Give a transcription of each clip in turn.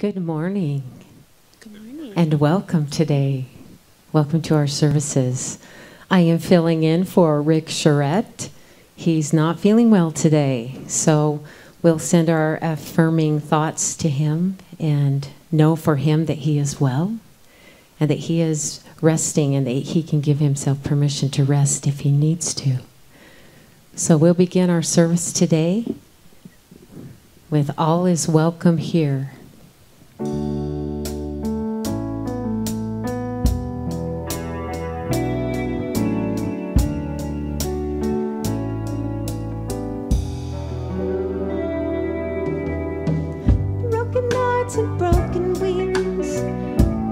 Good morning. Good morning. And welcome today. Welcome to our services. I am filling in for Rick Charette. He's not feeling well today, so we'll send our affirming thoughts to him and know for him that he is well and that he is resting and that he can give himself permission to rest if he needs to. So we'll begin our service today with All is Welcome Here. Broken hearts and broken wings,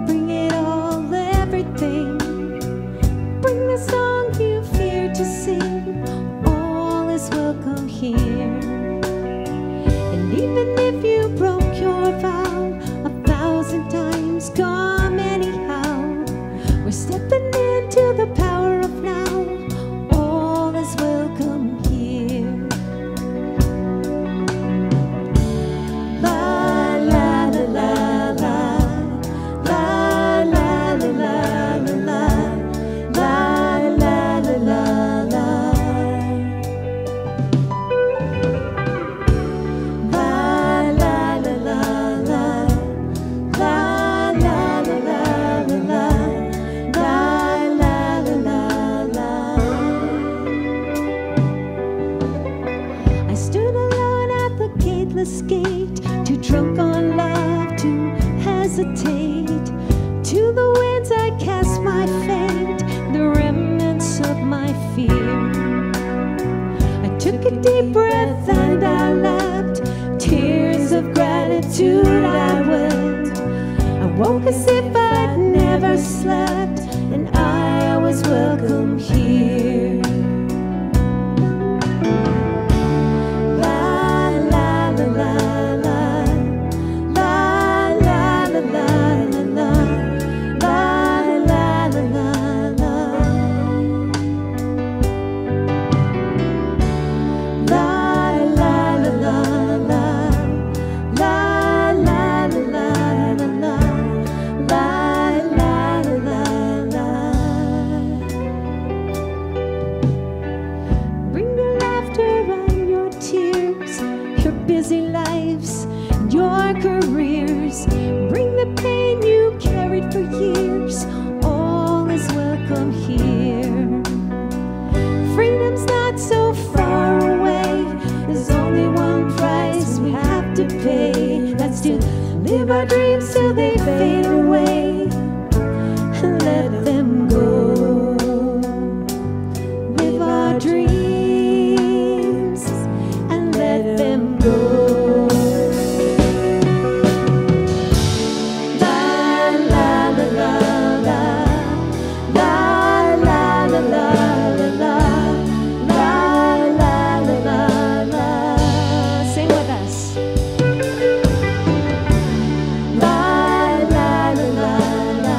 bring it all, everything. Bring the song you fear to sing, all is welcome here. And even if you broke your vow 1,000 times, come anyhow. We're stepping into the power of now, all is welcome here. La la la la la, la la la la la, la la la la la. La la la la la, la la la la la, la la la la. I stood alone at the gateless gate, too drunk on love to hesitate. To the winds I cast my fate, the remnants of my fear. I took a deep breath and I leapt, tears of gratitude I wept. I woke as if I'd never slept, and I was welcome here. La la la la la, la la la la la, la la la la la. La la la la la, la la la la la, la la la la. Bring your laughter and your tears, your busy lives and your careers. Bring the pain you carried for years, all is welcome here. Freedom's not so far away, there's only one price we have to pay. That's to live our dreams till they fade away and let them go. Live our dreams and let them go. La la la la la, la la la la la, la la la la la. Sing with us. La la la la la,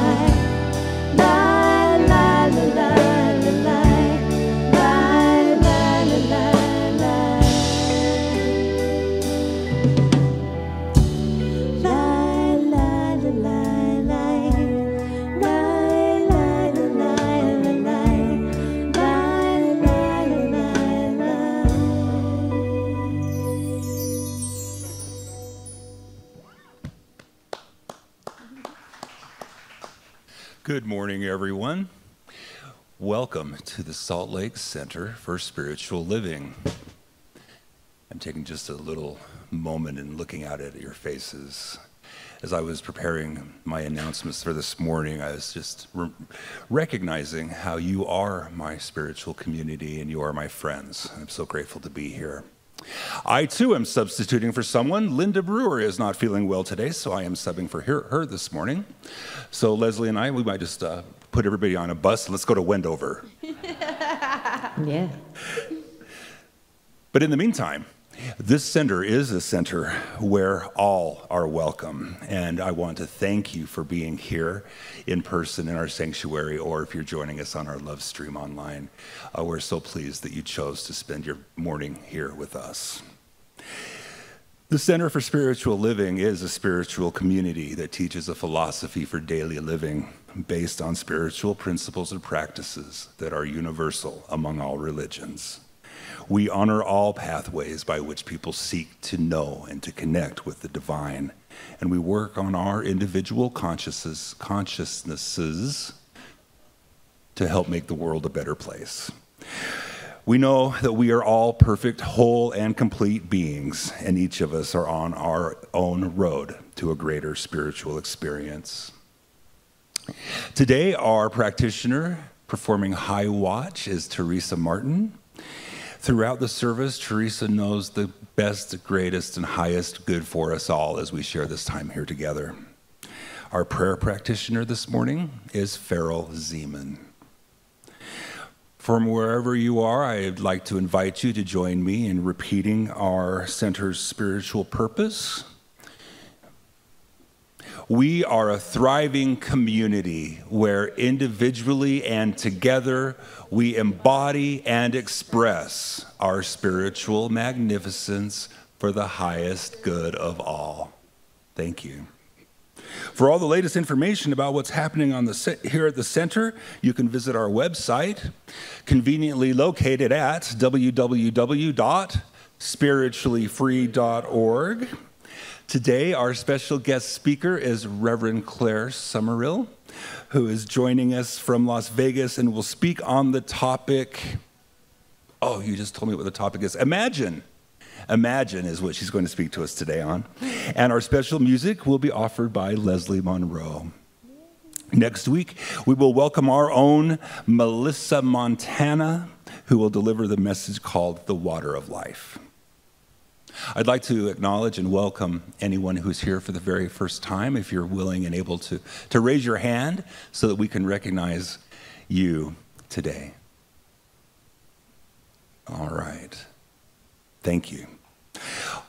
la la la la la, la la la la la. La la la la la, la la la la la, la la la la. Good morning, everyone. Welcome to the Salt Lake Center for Spiritual Living. I'm taking just a little moment and looking out at your faces. As I was preparing my announcements for this morning, I was just recognizing how you are my spiritual community and you are my friends. I'm so grateful to be here. I, too, am substituting for someone. Linda Brewer is not feeling well today, so I am subbing for her this morning. So Lezlee and I, we might just put everybody on a bus and let's go to Wendover. Yeah. But in the meantime, this center is a center where all are welcome. And I want to thank you for being here in person in our sanctuary, or if you're joining us on our love stream online. We're so pleased that you chose to spend your morning here with us. The Center for Spiritual Living is a spiritual community that teaches a philosophy for daily living based on spiritual principles and practices that are universal among all religions. We honor all pathways by which people seek to know and to connect with the divine, and we work on our individual consciousnesses to help make the world a better place. We know that we are all perfect, whole, and complete beings, and each of us are on our own road to a greater spiritual experience. Today, our practitioner performing High Watch is Teresa Martin. Throughout the service, Teresa knows the best, greatest, and highest good for us all as we share this time here together. Our prayer practitioner this morning is Farrell Zeman. From wherever you are, I'd like to invite you to join me in repeating our center's spiritual purpose. We are a thriving community where individually and together we embody and express our spiritual magnificence for the highest good of all. Thank you. For all the latest information about what's happening here at the center, you can visit our website, conveniently located at www.spirituallyfree.org. Today, our special guest speaker is Reverend Claire Summerhill, who is joining us from Las Vegas and will speak on the topic. Oh, you just told me what the topic is. Imagine. Imagine is what she's going to speak to us today on. And our special music will be offered by Lezlee, Monroe. Next week, we will welcome our own Melissa Montana, who will deliver the message called The Water of Life. I'd like to acknowledge and welcome anyone who's here for the very first time, if you're willing and able to raise your hand so that we can recognize you today. All right. Thank you.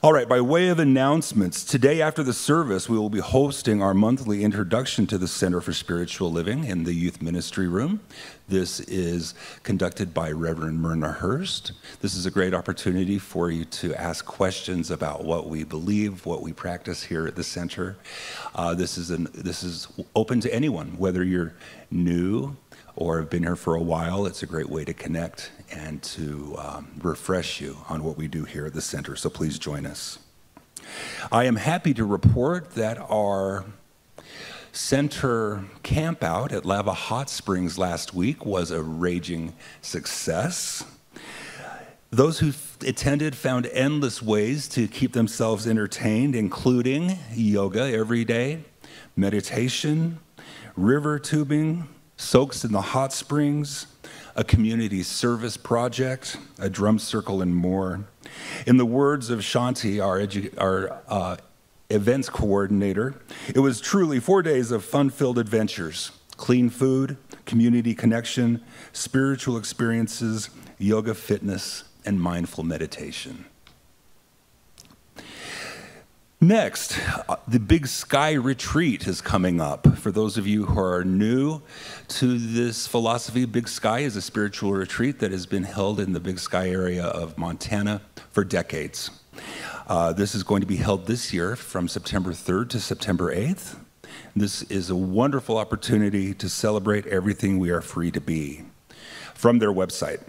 All right, by way of announcements, today after the service, we will be hosting our monthly introduction to the Center for Spiritual Living in the Youth Ministry Room. This is conducted by Reverend Myrna Hurst. This is a great opportunity for you to ask questions about what we believe, what we practice here at the center. This is open to anyone, whether you're new or have been here for a while. It's a great way to connect and to refresh you on what we do here at the center, so please join us. I am happy to report that our center campout at Lava Hot Springs last week was a raging success. Those who attended found endless ways to keep themselves entertained, including yoga every day, meditation, river tubing, soaks in the hot springs, a community service project, a drum circle, and more. In the words of Shanti, our events coordinator, it was truly 4 days of fun-filled adventures, clean food, community connection, spiritual experiences, yoga, fitness, and mindful meditation. Next, the Big Sky Retreat is coming up. For those of you who are new to this philosophy, Big Sky is a spiritual retreat that has been held in the Big Sky area of Montana for decades. This is going to be held this year from September 3rd to September 8th. This is a wonderful opportunity to celebrate everything we are free to be. From their website,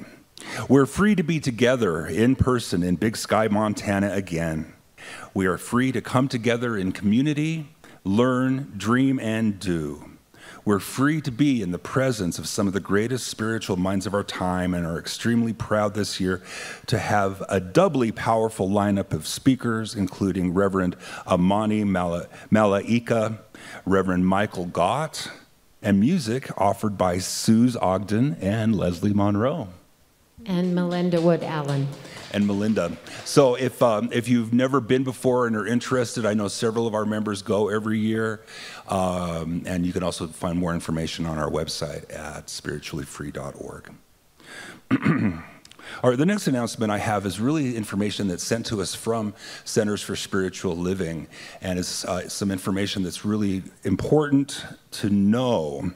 we're free to be together in person in Big Sky, Montana again. We are free to come together in community, learn, dream, and do. We're free to be in the presence of some of the greatest spiritual minds of our time and are extremely proud this year to have a doubly powerful lineup of speakers, including Reverend Amani Malaika, Reverend Michael Gott, and music offered by Suze Ogden and Lezlee Monroe. And Melinda Wood Allen. And Melinda. So if you've never been before and are interested, I know several of our members go every year, and you can also find more information on our website at spirituallyfree.org. All right, the next announcement I have is really information that's sent to us from Centers for Spiritual Living, and it's some information that's really important to know.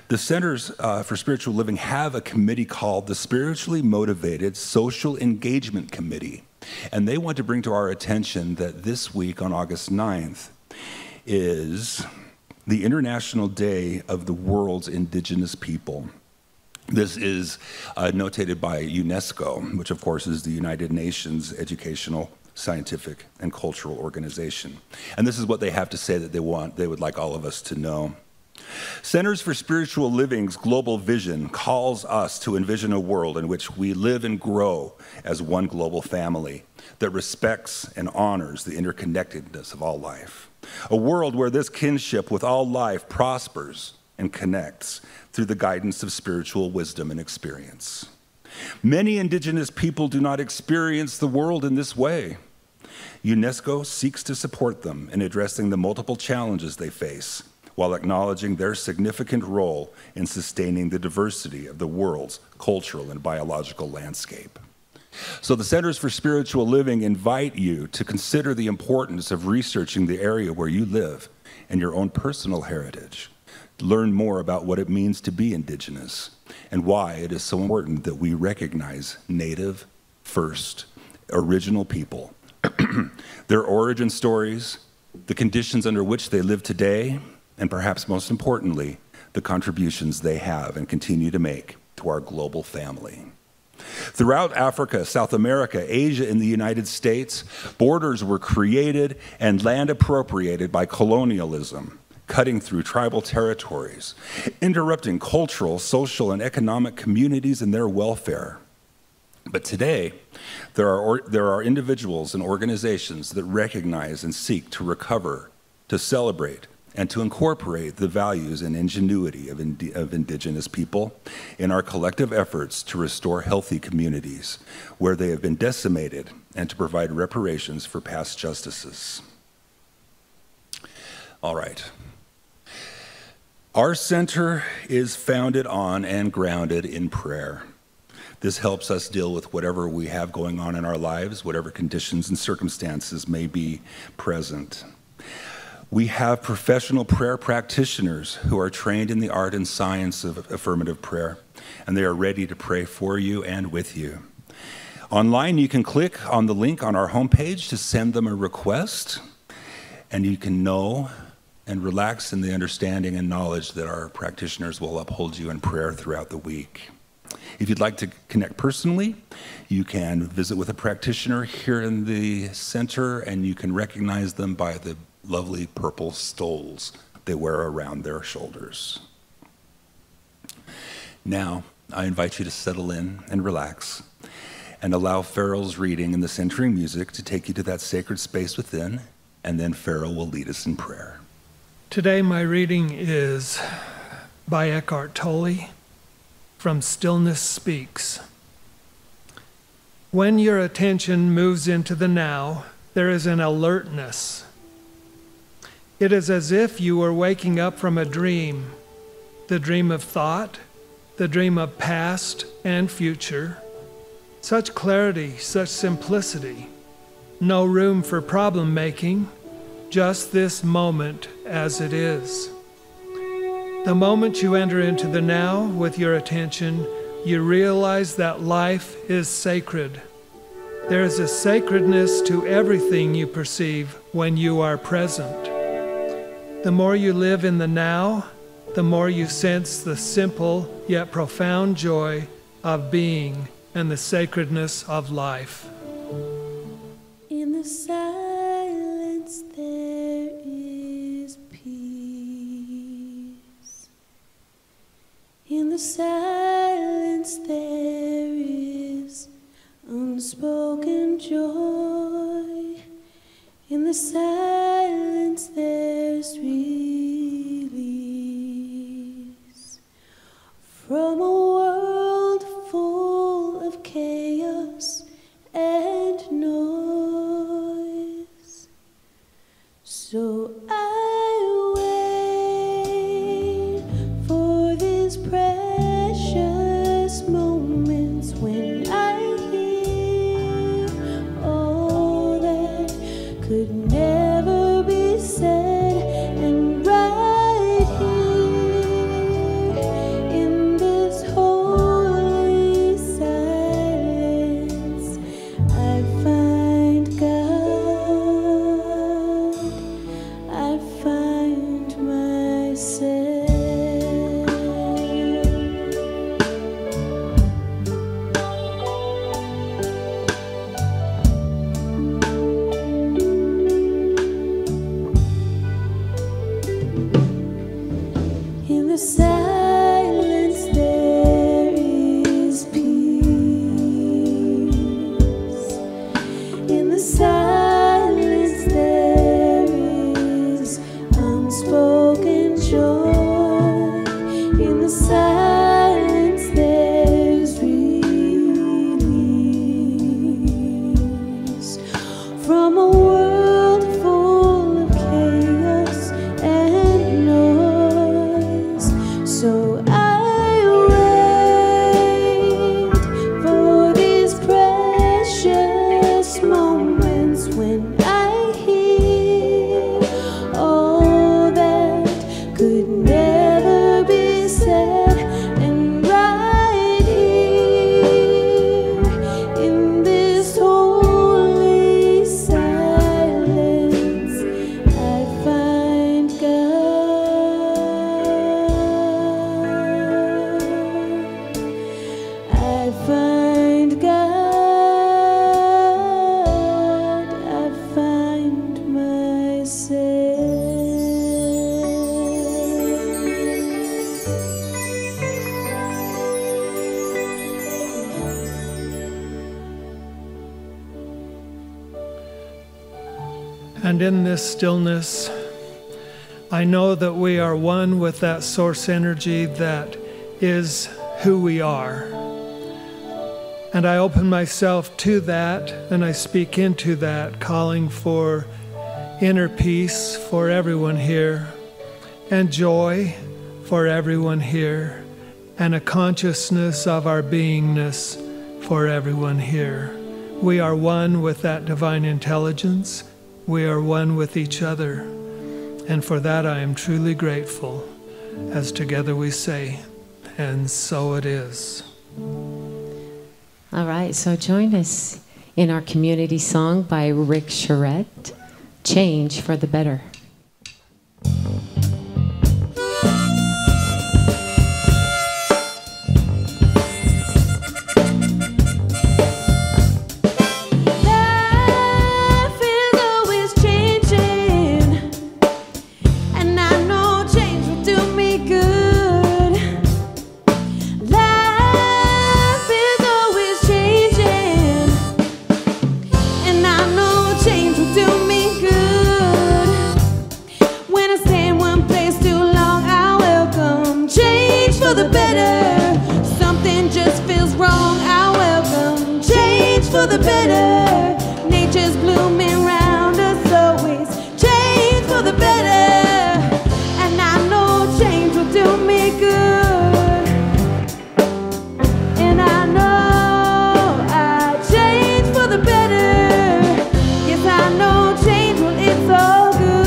The Centers for Spiritual Living have a committee called the Spiritually Motivated Social Engagement Committee. And they want to bring to our attention that this week on August 9th is the International Day of the World's Indigenous People. This is notated by UNESCO, which of course is the United Nations Educational, Scientific, and Cultural Organization. And this is what they have to say that they would like all of us to know. Centers for Spiritual Living's global vision calls us to envision a world in which we live and grow as one global family that respects and honors the interconnectedness of all life. A world where this kinship with all life prospers and connects through the guidance of spiritual wisdom and experience. Many indigenous people do not experience the world in this way. UNESCO seeks to support them in addressing the multiple challenges they face, while acknowledging their significant role in sustaining the diversity of the world's cultural and biological landscape. So the Centers for Spiritual Living invite you to consider the importance of researching the area where you live and your own personal heritage. Learn more about what it means to be indigenous and why it is so important that we recognize Native, First, original people, their origin stories, the conditions under which they live today, and perhaps most importantly, the contributions they have and continue to make to our global family. Throughout Africa, South America, Asia, and the United States, borders were created and land appropriated by colonialism, cutting through tribal territories, interrupting cultural, social, and economic communities and their welfare. But today, there are individuals and organizations that recognize and seek to recover, to celebrate, and to incorporate the values and ingenuity of indigenous people in our collective efforts to restore healthy communities where they have been decimated and to provide reparations for past justices. All right. Our center is founded on and grounded in prayer. This helps us deal with whatever we have going on in our lives, whatever conditions and circumstances may be present. We have professional prayer practitioners who are trained in the art and science of affirmative prayer, and they are ready to pray for you and with you. Online, you can click on the link on our homepage to send them a request, and you can know and relax in the understanding and knowledge that our practitioners will uphold you in prayer throughout the week. If you'd like to connect personally, you can visit with a practitioner here in the center, and you can recognize them by the lovely purple stoles they wear around their shoulders. Now, I invite you to settle in and relax and allow Farrell's reading and the centering music to take you to that sacred space within, and then Farrell will lead us in prayer. Today my reading is by Eckhart Tolle from Stillness Speaks. When your attention moves into the now, there is an alertness. It is as if you were waking up from a dream, the dream of thought, the dream of past and future. Such clarity, such simplicity, no room for problem making, just this moment as it is. The moment you enter into the now with your attention, you realize that life is sacred. There is a sacredness to everything you perceive when you are present. The more you live in the now, the more you sense the simple yet profound joy of being and the sacredness of life. In the silence there is peace. In the silence there is unspoken joy. In the silence there's release from a world full of chaos and noise. So I wait for these precious moments when I hear all that could never And in this stillness, I know that we are one with that source energy that is who we are. And I open myself to that, and I speak into that, calling for inner peace for everyone here, and joy for everyone here, and a consciousness of our beingness for everyone here. We are one with that divine intelligence. We are one with each other. And for that I am truly grateful, as together we say, and so it is. All right, so join us in our community song by Rick Charette, Change for the Better. For the better, nature's blooming round us always. Change for the better, and I know change will do me good. And I know I change for the better. Yes, I know change will, it's all good.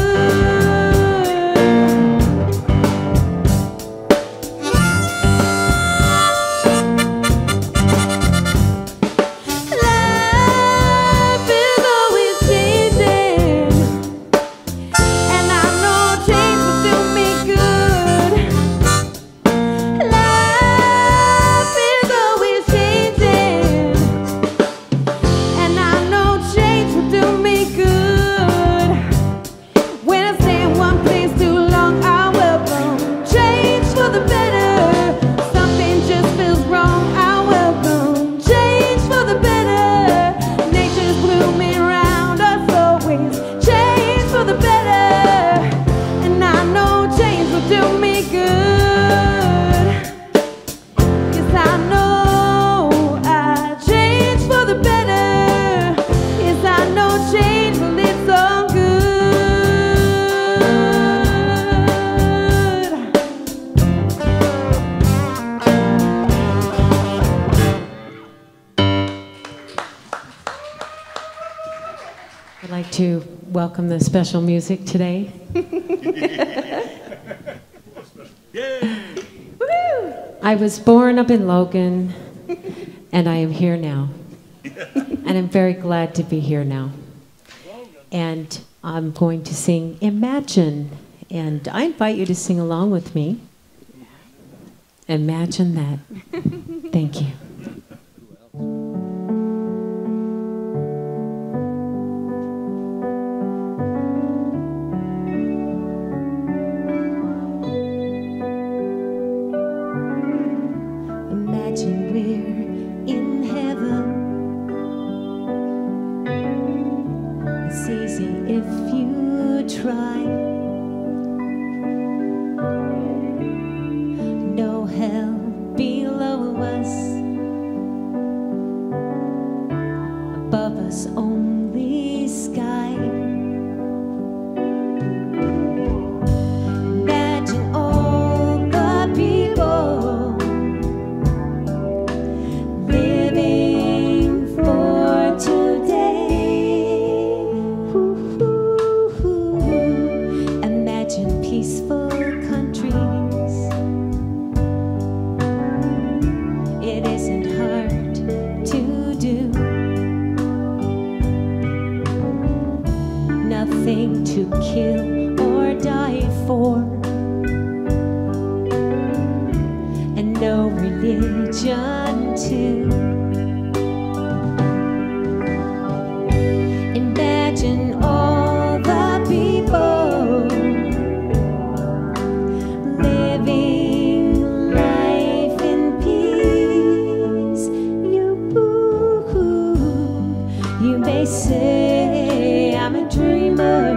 I'd like to welcome the special music today. I was born up in Logan, and I am here now. And I'm very glad to be here now. And I'm going to sing Imagine. And I invite you to sing along with me. Imagine that. Thank you. Imagine we're in heaven. It's easy if you try. No hell below us, above us only sky. Imagine all the people living for today. Imagine peaceful countries. It isn't hard to do. Nothing to kill or die for, and no religion too. Imagine all the people living life in peace. You may say I'm a dreamer,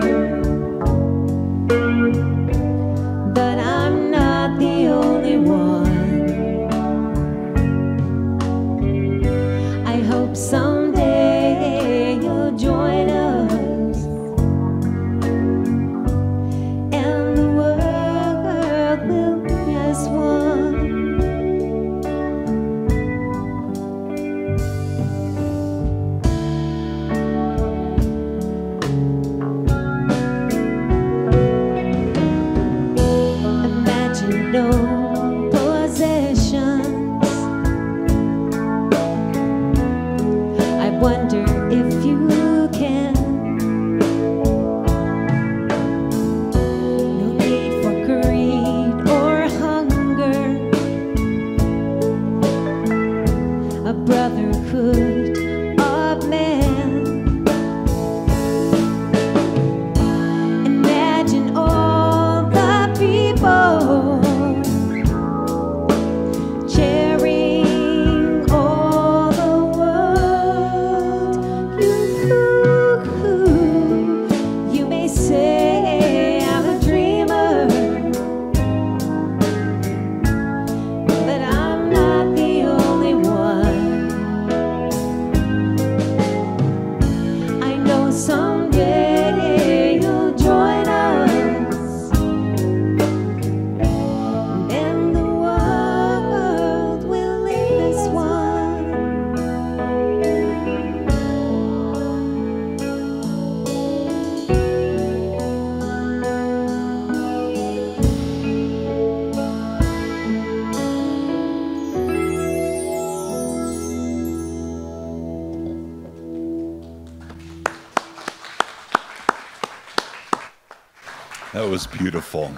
was beautiful.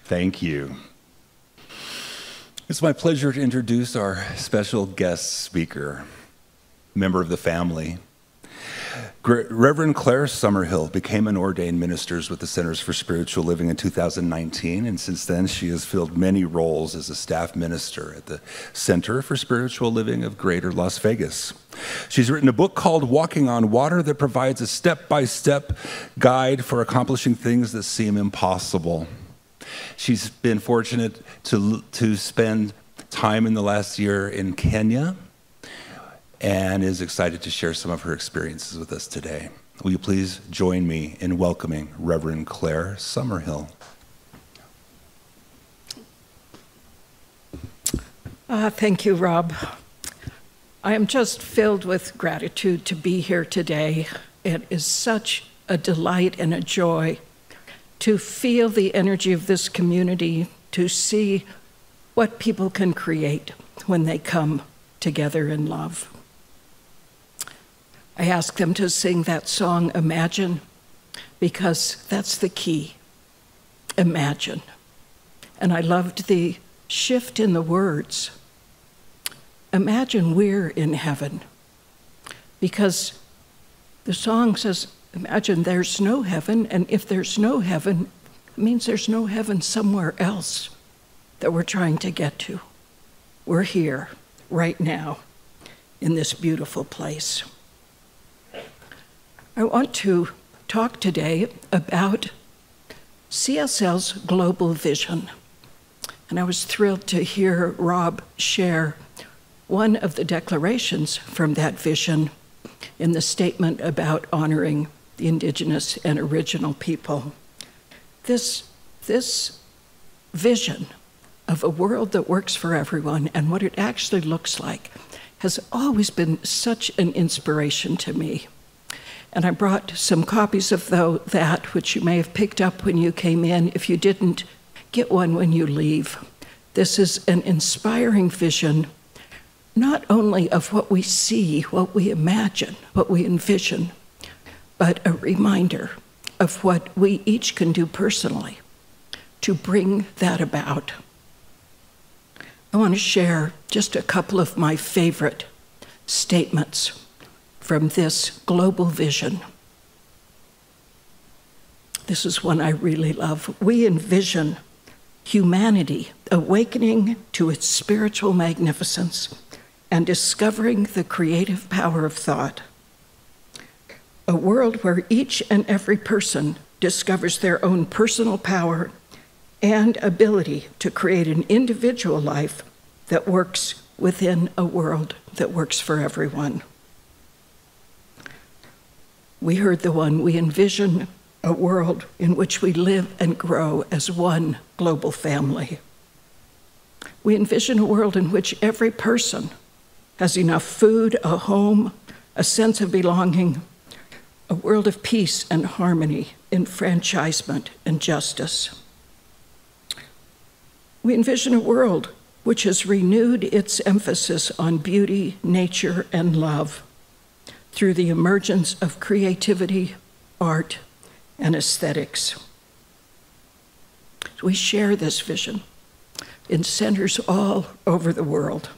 Thank you. It's my pleasure to introduce our special guest speaker, member of the family. Reverend Claire Summerhill became an ordained minister with the Centers for Spiritual Living in 2019, and since then she has filled many roles as a staff minister at the Center for Spiritual Living of Greater Las Vegas. She's written a book called Walking on Water that provides a step-by-step guide for accomplishing things that seem impossible. She's been fortunate to spend time in the last year in Kenya, and is excited to share some of her experiences with us today. Will you please join me in welcoming Reverend Claire Summerhill? Thank you, Rob. I am just filled with gratitude to be here today. It is such a delight and a joy to feel the energy of this community, to see what people can create when they come together in love. I asked them to sing that song, Imagine, because that's the key, imagine. And I loved the shift in the words. Imagine we're in heaven, because the song says, imagine there's no heaven, and if there's no heaven, it means there's no heaven somewhere else that we're trying to get to. We're here, right now, in this beautiful place. I want to talk today about CSL's global vision. And I was thrilled to hear Rob share one of the declarations from that vision in the statement about honoring the Indigenous and original people. This vision of a world that works for everyone and what it actually looks like has always been such an inspiration to me. And I brought some copies of that, which you may have picked up when you came in. If you didn't, get one when you leave. This is an inspiring vision, not only of what we see, what we imagine, what we envision, but a reminder of what we each can do personally to bring that about. I want to share just a couple of my favorite statements from this global vision. This is one I really love. We envision humanity awakening to its spiritual magnificence and discovering the creative power of thought. A world where each and every person discovers their own personal power and ability to create an individual life that works within a world that works for everyone. We heard the one, we envision a world in which we live and grow as one global family. We envision a world in which every person has enough food, a home, a sense of belonging, a world of peace and harmony, enfranchisement and justice. We envision a world which has renewed its emphasis on beauty, nature, and love through the emergence of creativity, art, and aesthetics. We share this vision in centers all over the world.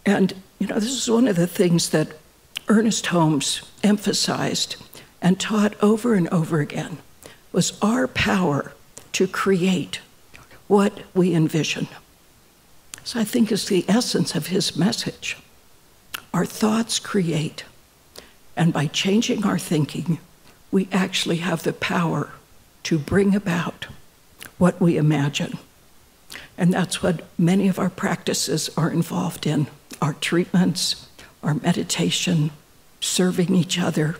And, this is one of the things that Ernest Holmes emphasized and taught over and over again, was our power to create what we envision. So I think is the essence of his message. Our thoughts create, and by changing our thinking, we actually have the power to bring about what we imagine. And that's what many of our practices are involved in. Our treatments, our meditation, serving each other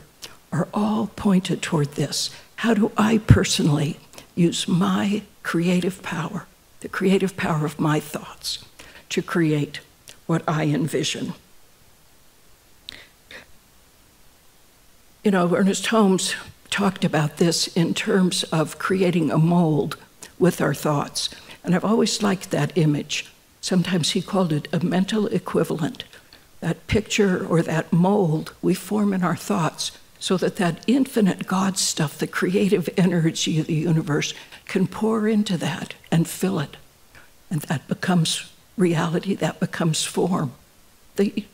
are all pointed toward this. How do I personally use my creative power, the creative power of my thoughts, to create what I envision? Ernest Holmes talked about this in terms of creating a mold with our thoughts. And I've always liked that image. Sometimes he called it a mental equivalent. That picture or that mold we form in our thoughts so that that infinite God stuff, the creative energy of the universe, can pour into that and fill it. And that becomes reality, that becomes form. The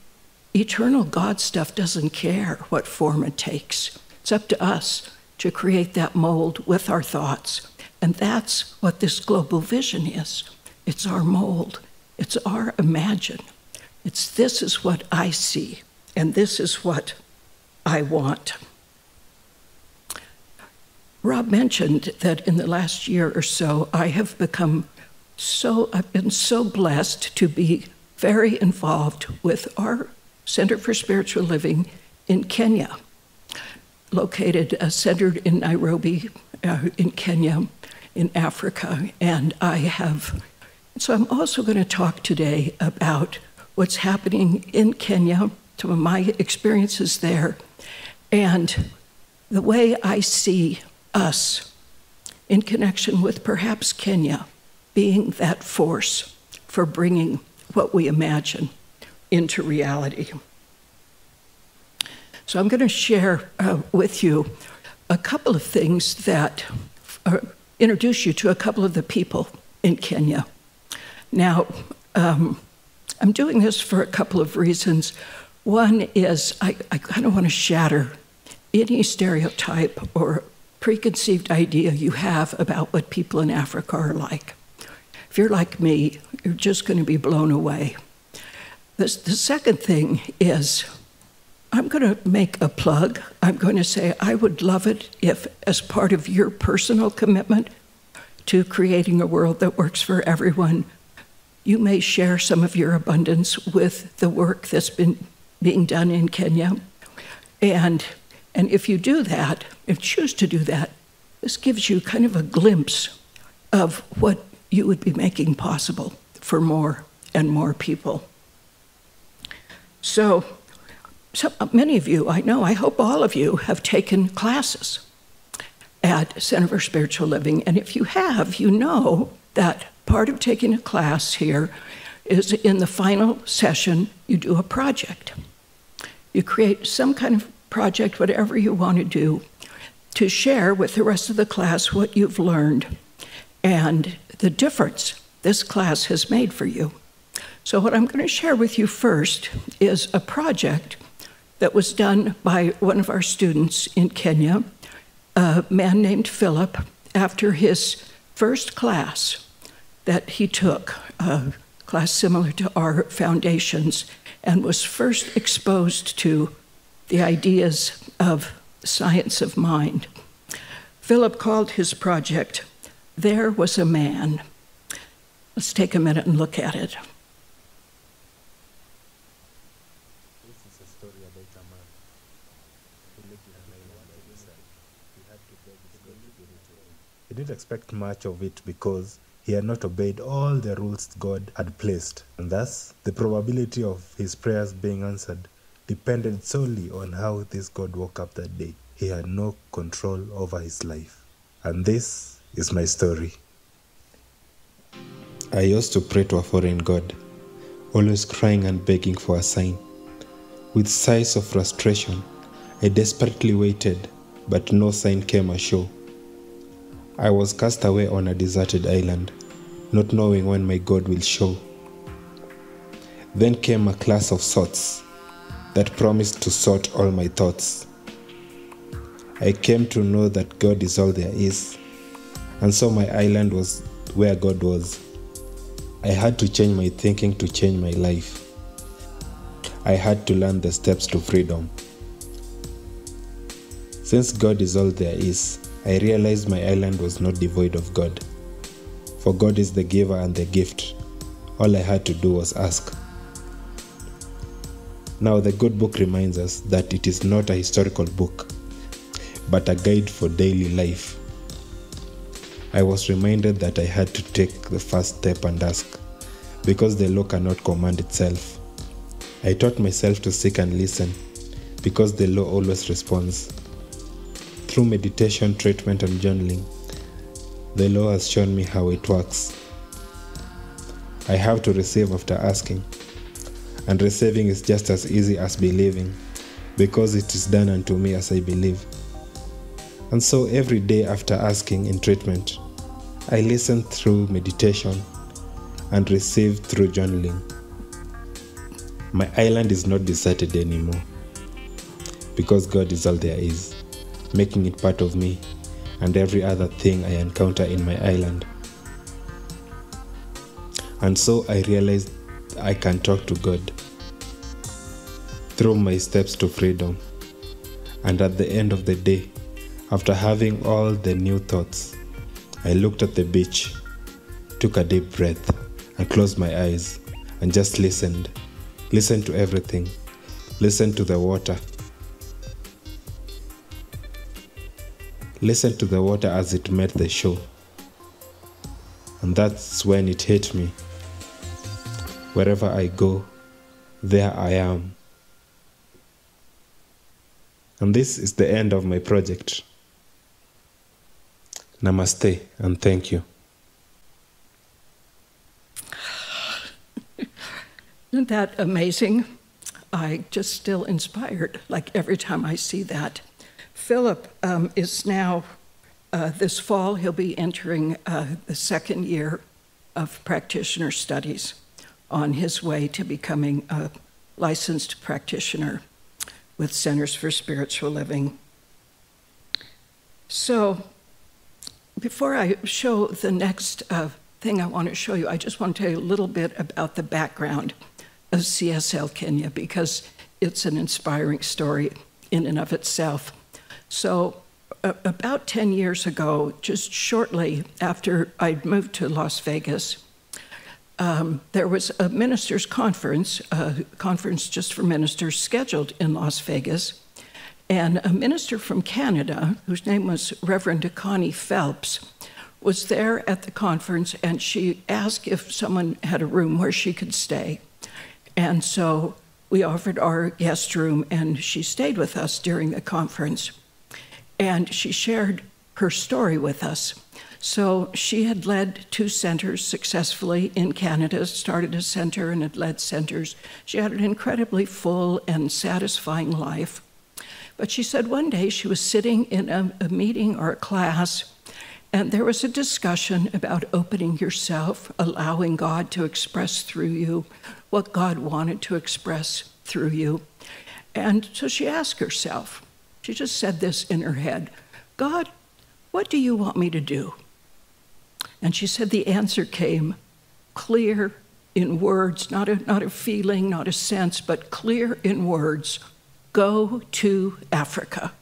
eternal God stuff doesn't care what form it takes. It's up to us to create that mold with our thoughts. And that's what this global vision is. It's our mold. It's our imagine. It's this is what I see, and this is what I want. Rob mentioned that in the last year or so, I've been so blessed to be very involved with our Center for Spiritual Living in Kenya, located, centered in Nairobi, in Kenya, in Africa. And so I'm also going to talk today about what's happening in Kenya, some of my experiences there, and the way I see us in connection with perhaps Kenya being that force for bringing what we imagine into reality. So I'm going to share with you a couple of things that introduce you to a couple of the people in Kenya. Now, I'm doing this for a couple of reasons. One is I kind of want to shatter any stereotype or preconceived idea you have about what people in Africa are like. If you're like me, you're just going to be blown away. The second thing is I'm going to make a plug. I'm going to say I would love it if, as part of your personal commitment to creating a world that works for everyone, you may share some of your abundance with the work that's been being done in Kenya. And if you do that, if you choose to do that, this gives you kind of a glimpse of what you would be making possible for more and more people. So many of you, I know, I hope all of you have taken classes at Center for Spiritual Living. And if you have, you know that part of taking a class here is in the final session, you do a project. You create some kind of project, whatever you want to do, to share with the rest of the class what you've learned and the difference this class has made for you. So what I'm going to share with you first is a project that was done by one of our students in Kenya, a man named Philip, after his first class that he took, a class similar to our foundations, and was first exposed to the ideas of science of mind. Philip called his project, There Was a Man. Let's take a minute and look at it. This is a story about a man who lived in an island by himself. He had to beg his God to give it to him. He didn't expect much of it because he had not obeyed all the rules God had placed, and thus the probability of his prayers being answered depended solely on how this God woke up that day. He had no control over his life. And this is my story. I used to pray to a foreign God, always crying and begging for a sign. With sighs of frustration, I desperately waited, but no sign came ashore. I was cast away on a deserted island, not knowing when my God will show. Then came a class of sorts that promised to sort all my thoughts. I came to know that God is all there is, and so my island was where God was. I had to change my thinking to change my life. I had to learn the steps to freedom. Since God is all there is, I realized my island was not devoid of God. For God is the giver and the gift. All I had to do was ask. Now the good book reminds us that it is not a historical book, but a guide for daily life. I was reminded that I had to take the first step and ask, because the law cannot command itself. I taught myself to seek and listen, because the law always responds. Through meditation, treatment, and journaling, the law has shown me how it works. I have to receive after asking, and receiving is just as easy as believing, because it is done unto me as I believe. And so every day after asking in treatment, I listen through meditation and receive through journaling. My island is not deserted anymore, because God is all there is, making it part of me and every other thing I encounter in my island. And so I realized I can talk to God through my steps to freedom. And at the end of the day, after having all the new thoughts, I looked at the beach, took a deep breath, and closed my eyes and just listened. Listened to everything. Listened to the water. Listened to the water as it met the shore. And that's when it hit me. Wherever I go, there I am. And this is the end of my project. Namaste and thank you. Isn't that amazing? I just still inspired, like every time I see that. Philip is now, this fall, he'll be entering the second year of practitioner studies on his way to becoming a licensed practitioner with Centers for Spiritual Living. So before I show the next thing I want to show you, I just want to tell you a little bit about the background of CSL Kenya, because it's an inspiring story in and of itself. So about 10 years ago, just shortly after I'd moved to Las Vegas, there was a ministers' conference, a conference just for ministers scheduled in Las Vegas, and a minister from Canada, whose name was Reverend Connie Phelps, was there at the conference, and she asked if someone had a room where she could stay. And so we offered our guest room, and she stayed with us during the conference. And she shared her story with us. So she had led 2 centers successfully in Canada, started a center and had led centers. She had an incredibly full and satisfying life. But she said one day she was sitting in a meeting or a class, and there was a discussion about opening yourself, allowing God to express through you what God wanted to express through you. And so she asked herself, she just said this in her head, God, what do you want me to do? And she said the answer came clear in words, not a feeling, not a sense, but clear in words. Go to Africa.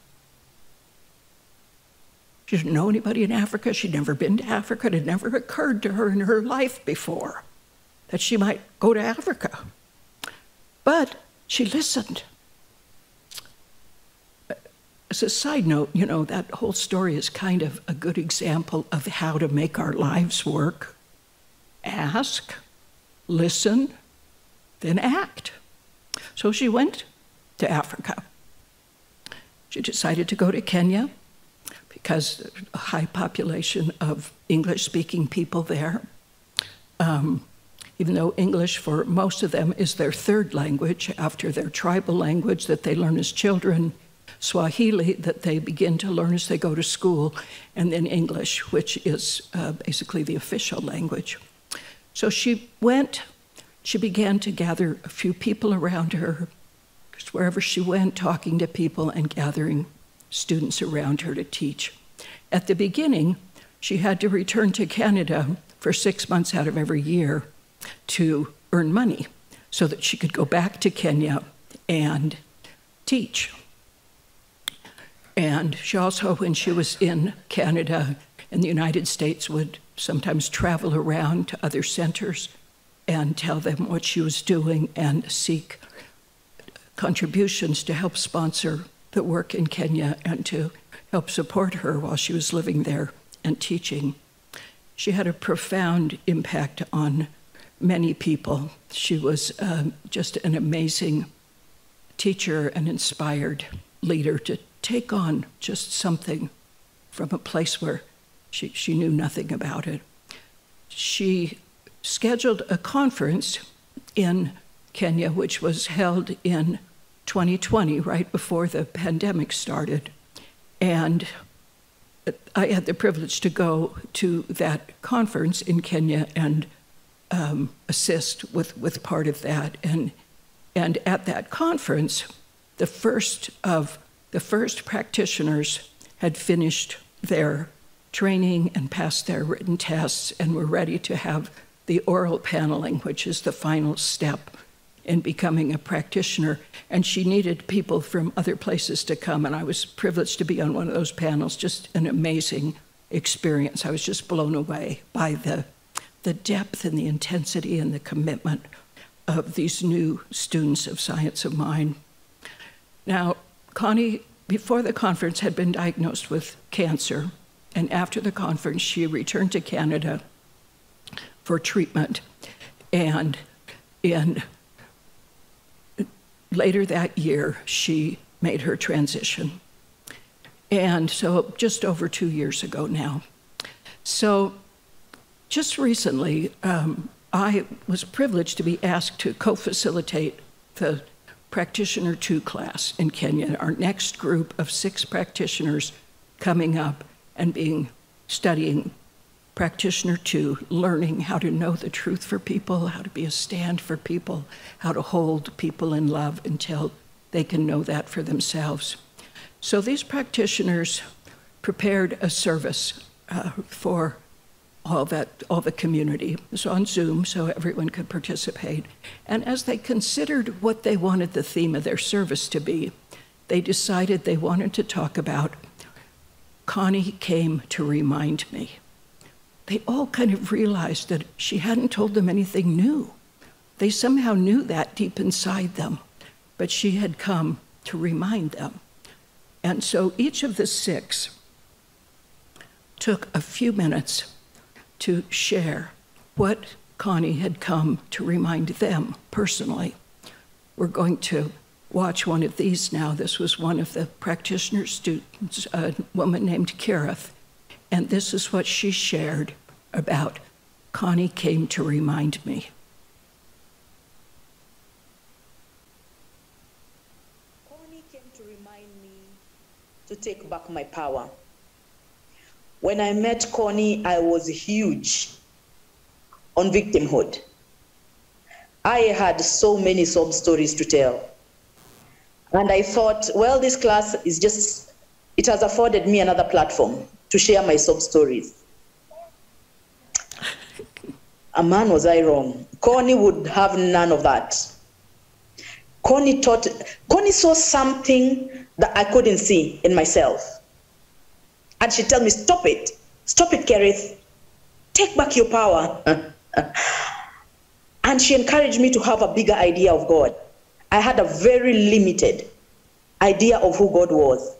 She didn't know anybody in Africa. She'd never been to Africa. It had never occurred to her in her life before that she might go to Africa. But she listened. As a side note, you know, that whole story is kind of a good example of how to make our lives work. Ask, listen, then act. So she went to Africa. She decided to go to Kenya because there's a high population of English-speaking people there. Even though English for most of them is their 3rd language after their tribal language that they learn as children, Swahili that they begin to learn as they go to school, and then English, which is basically the official language. So she went, she began to gather a few people around her, just wherever she went, talking to people and gathering students around her to teach. At the beginning, she had to return to Canada for 6 months out of every year to earn money so that she could go back to Kenya and teach. And she also, when she was in Canada and the United States, would sometimes travel around to other centers and tell them what she was doing and seek contributions to help sponsor the work in Kenya and to help support her while she was living there and teaching. She had a profound impact on many people. She was just an amazing teacher and inspired leader to take on just something from a place where she knew nothing about it. She scheduled a conference in Kenya, which was held in 2020, right before the pandemic started. And I had the privilege to go to that conference in Kenya and assist with part of that. And at that conference, the first practitioners had finished their training and passed their written tests and were ready to have the oral paneling, which is the final step in becoming a practitioner. And she needed people from other places to come, and I was privileged to be on one of those panels. Just an amazing experience. I was just blown away by the depth and the intensity and the commitment of these new students of science of mind. Now, Connie, before the conference, had been diagnosed with cancer, and after the conference, she returned to Canada for treatment. And later that year, she made her transition. And so just over 2 years ago now. So just recently, I was privileged to be asked to co-facilitate the Practitioner 2 class in Kenya, our next group of 6 practitioners coming up and studying Practitioner 2, learning how to know the truth for people, how to be a stand for people, how to hold people in love until they can know that for themselves. So these practitioners prepared a service for all the community. It was on Zoom, so everyone could participate. And as they considered what they wanted the theme of their service to be, they decided they wanted to talk about Connie came to remind me. They all kind of realized that she hadn't told them anything new. They somehow knew that deep inside them, but she had come to remind them. And so each of the 6 took a few minutes to share what Connie had come to remind them personally. We're going to watch one of these now. This was one of the practitioner students, a woman named Kareth, and this is what she shared about Connie came to remind me. Connie came to remind me to take back my power. When I met Connie, I was huge on victimhood. I had so many sob stories to tell. And I thought, well, this class is just, it has afforded me another platform to share my sob stories. Man, was I wrong. Connie would have none of that. Connie saw something that I couldn't see in myself. And she'd tell me, stop it, Kareth, take back your power. And she encouraged me to have a bigger idea of God. I had a very limited idea of who God was.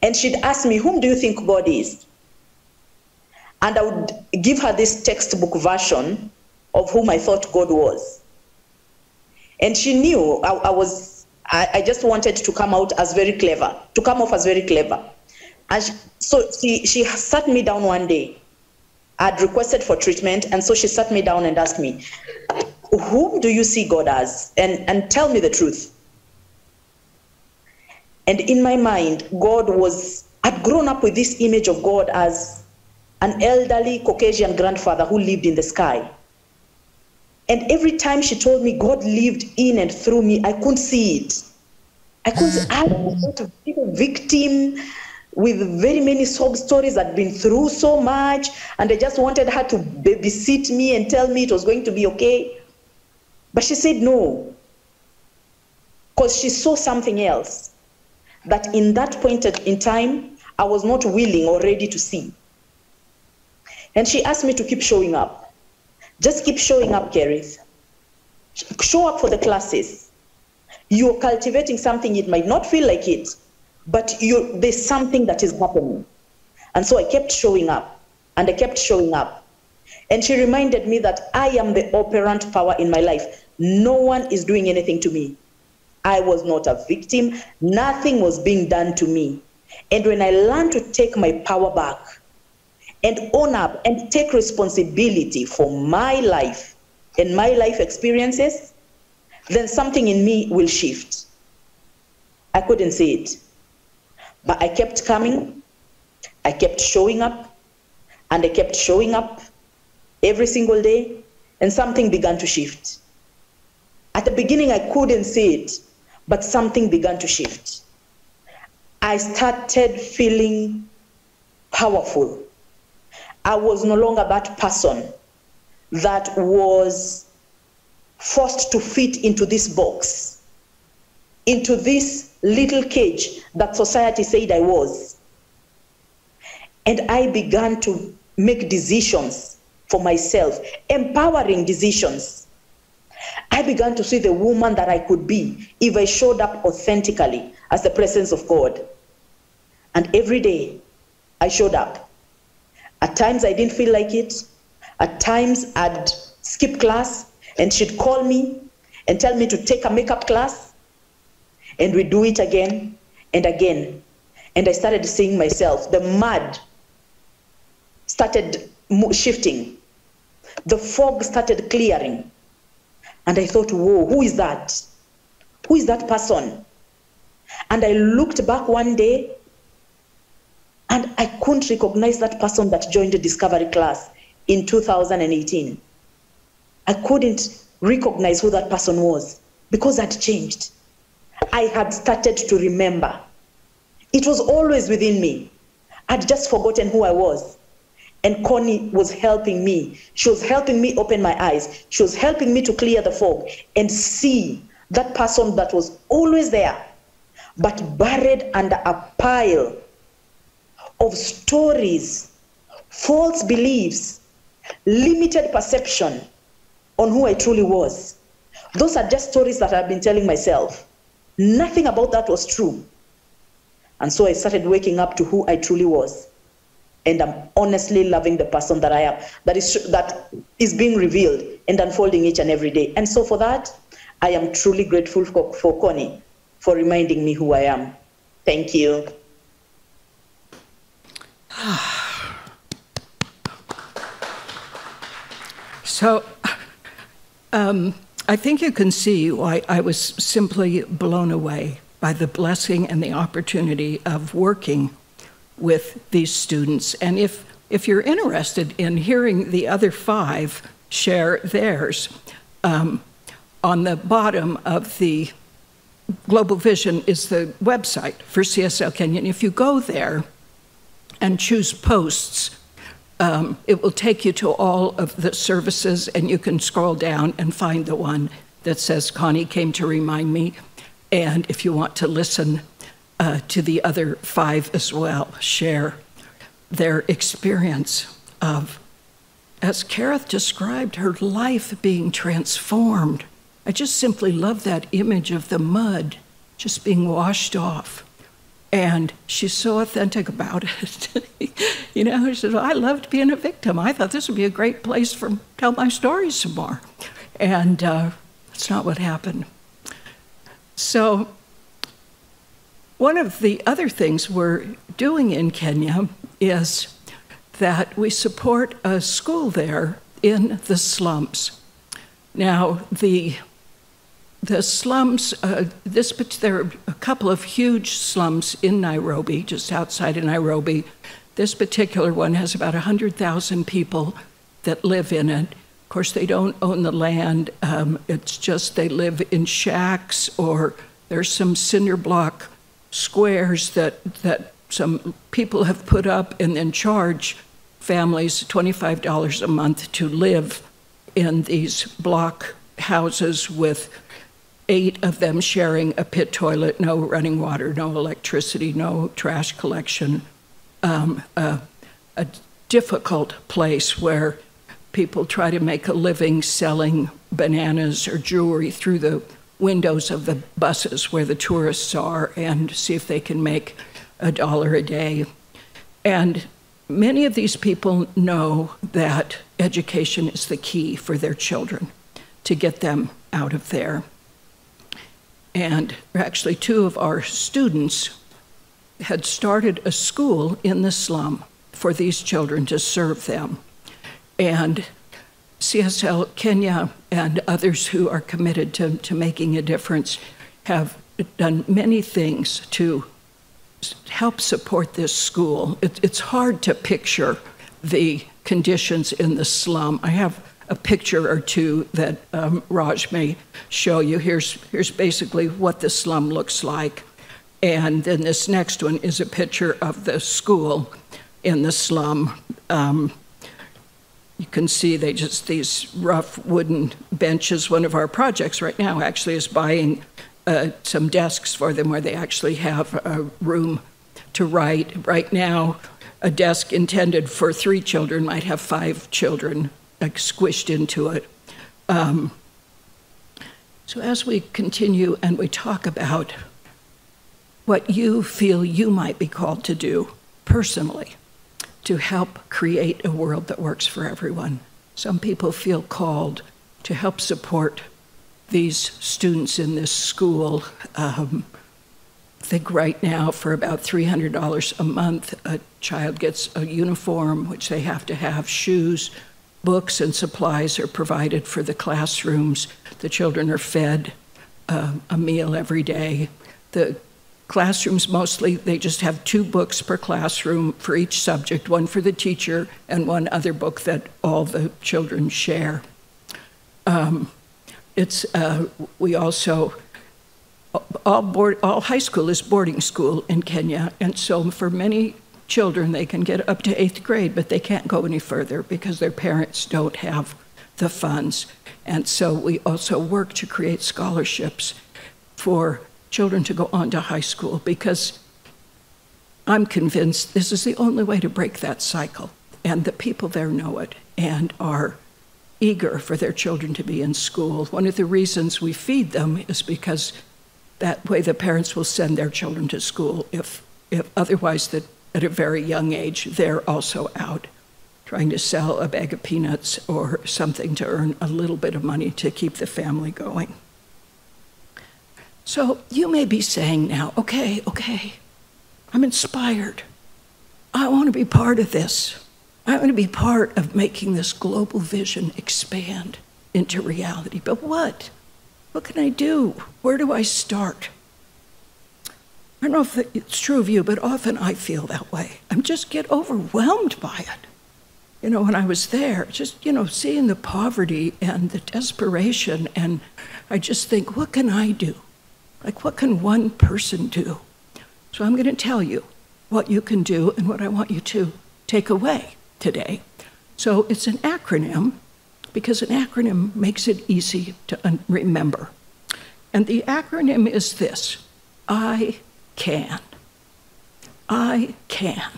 And she'd ask me, whom do you think God is? And I would give her this textbook version of whom I thought God was. And she knew I just wanted to come out as very clever, to come off as very clever. And so she sat me down one day. I'd requested for treatment, and so she sat me down and asked me, whom do you see God as? And tell me the truth. And in my mind, I'd grown up with this image of God as an elderly Caucasian grandfather who lived in the sky. And every time she told me God lived in and through me, I couldn't see it. I was a victim with very many sob stories. I'd been through so much, and I just wanted her to babysit me and tell me it was going to be okay. But she said no, because she saw something else that in that point in time, I was not willing or ready to see. And she asked me to keep showing up. Just keep showing up, Kareth. Show up for the classes. You're cultivating something, it might not feel like it, but there's something that is happening. And so I kept showing up, and I kept showing up. And she reminded me that I am the operant power in my life. No one is doing anything to me. I was not a victim. Nothing was being done to me. And when I learned to take my power back and own up and take responsibility for my life and my life experiences, then something in me will shift. I couldn't see it. But I kept coming, I kept showing up, and I kept showing up every single day, and something began to shift. At the beginning, I couldn't see it, but something began to shift. I started feeling powerful. I was no longer that person that was forced to fit into this box, into this little cage that society said I was. And I began to make decisions for myself, empowering decisions. I began to see the woman that I could be if I showed up authentically as the presence of God. And every day I showed up. At times I didn't feel like it. At times I'd skip class and she'd call me and tell me to take a makeup class. And we'd do it again and again. And I started seeing myself. The mud started shifting. The fog started clearing. And I thought, whoa, who is that? Who is that person? And I looked back one day and I couldn't recognize that person that joined the discovery class in 2018. I couldn't recognize who that person was because I'd changed. I had started to remember. It was always within me. I'd just forgotten who I was. And Connie was helping me. She was helping me open my eyes. She was helping me to clear the fog and see that person that was always there, but buried under a pile of stories, false beliefs, limited perception on who I truly was. Those are just stories that I've been telling myself. Nothing about that was true. And so I started waking up to who I truly was. And I'm honestly loving the person that I am, that is being revealed and unfolding each and every day. And so for that, I am truly grateful for Connie for reminding me who I am. Thank you. So I think you can see why I was simply blown away by the blessing and the opportunity of working with these students. And if you're interested in hearing the other 5 share theirs, on the bottom of the Global Vision is the website for CSL Kenya. And if you go there and choose posts, it will take you to all of the services, and you can scroll down and find the one that says Connie came to remind me. And if you want to listen to the other 5 as well, share their experience of, as Kareth described, her life being transformed. I just simply love that image of the mud just being washed off. And she's so authentic about it. You know, she said, well, I loved being a victim. I thought this would be a great place for tell my stories some more. And that's not what happened. So one of the other things we're doing in Kenya is that we support a school there in the slums. Now, the slums, there are a couple of huge slums in Nairobi, just outside of Nairobi. This particular one has about 100,000 people that live in it. Of course, they don't own the land. It's just they live in shacks, or there's some cinder block squares that some people have put up and then charge families $25 a month to live in these block houses with 8 of them sharing a pit toilet, no running water, no electricity, no trash collection. A difficult place where people try to make a living selling bananas or jewelry through the windows of the buses where the tourists are and see if they can make $1 a day. And many of these people know that education is the key for their children to get them out of there. And actually 2 of our students had started a school in the slum for these children to serve them. And CSL Kenya and others who are committed to making a difference have done many things to help support this school. It's hard to picture the conditions in the slum. I have a picture or two that Raj may show you. Here's basically what the slum looks like. And then this next one is a picture of the school in the slum. You can see these rough wooden benches. One of our projects right now actually is buying some desks for them where they actually have a room to write. Right now, a desk intended for 3 children might have 5 children like squished into it. So as we continue and we talk about what you feel you might be called to do personally to help create a world that works for everyone. Some people feel called to help support these students in this school. I think right now for about $300 a month, a child gets a uniform, which they have to have, shoes, books and supplies are provided for the classrooms. The children are fed a meal every day. The classrooms mostly, they just have 2 books per classroom for each subject, one for the teacher and one other book that all the children share. We also, all high school is boarding school in Kenya, and so for many children, they can get up to 8th grade, but they can't go any further because their parents don't have the funds. And so we also work to create scholarships for children to go on to high school, because I'm convinced this is the only way to break that cycle. And the people there know it and are eager for their children to be in school. One of the reasons we feed them is because that way the parents will send their children to school if otherwise that at a very young age, they're also out trying to sell a bag of peanuts or something to earn a little bit of money to keep the family going. So you may be saying now, okay, I'm inspired. I want to be part of this. I want to be part of making this global vision expand into reality. But what? What can I do? Where do I start? I don't know if it's true of you, but often I feel that way. I just get overwhelmed by it. You know, when I was there, just, seeing the poverty and the desperation, and I just think, what can I do? Like, what can one person do? So I'm going to tell you what you can do and what I want you to take away today. So it's an acronym, because an acronym makes it easy to remember. And the acronym is this: I can. I can.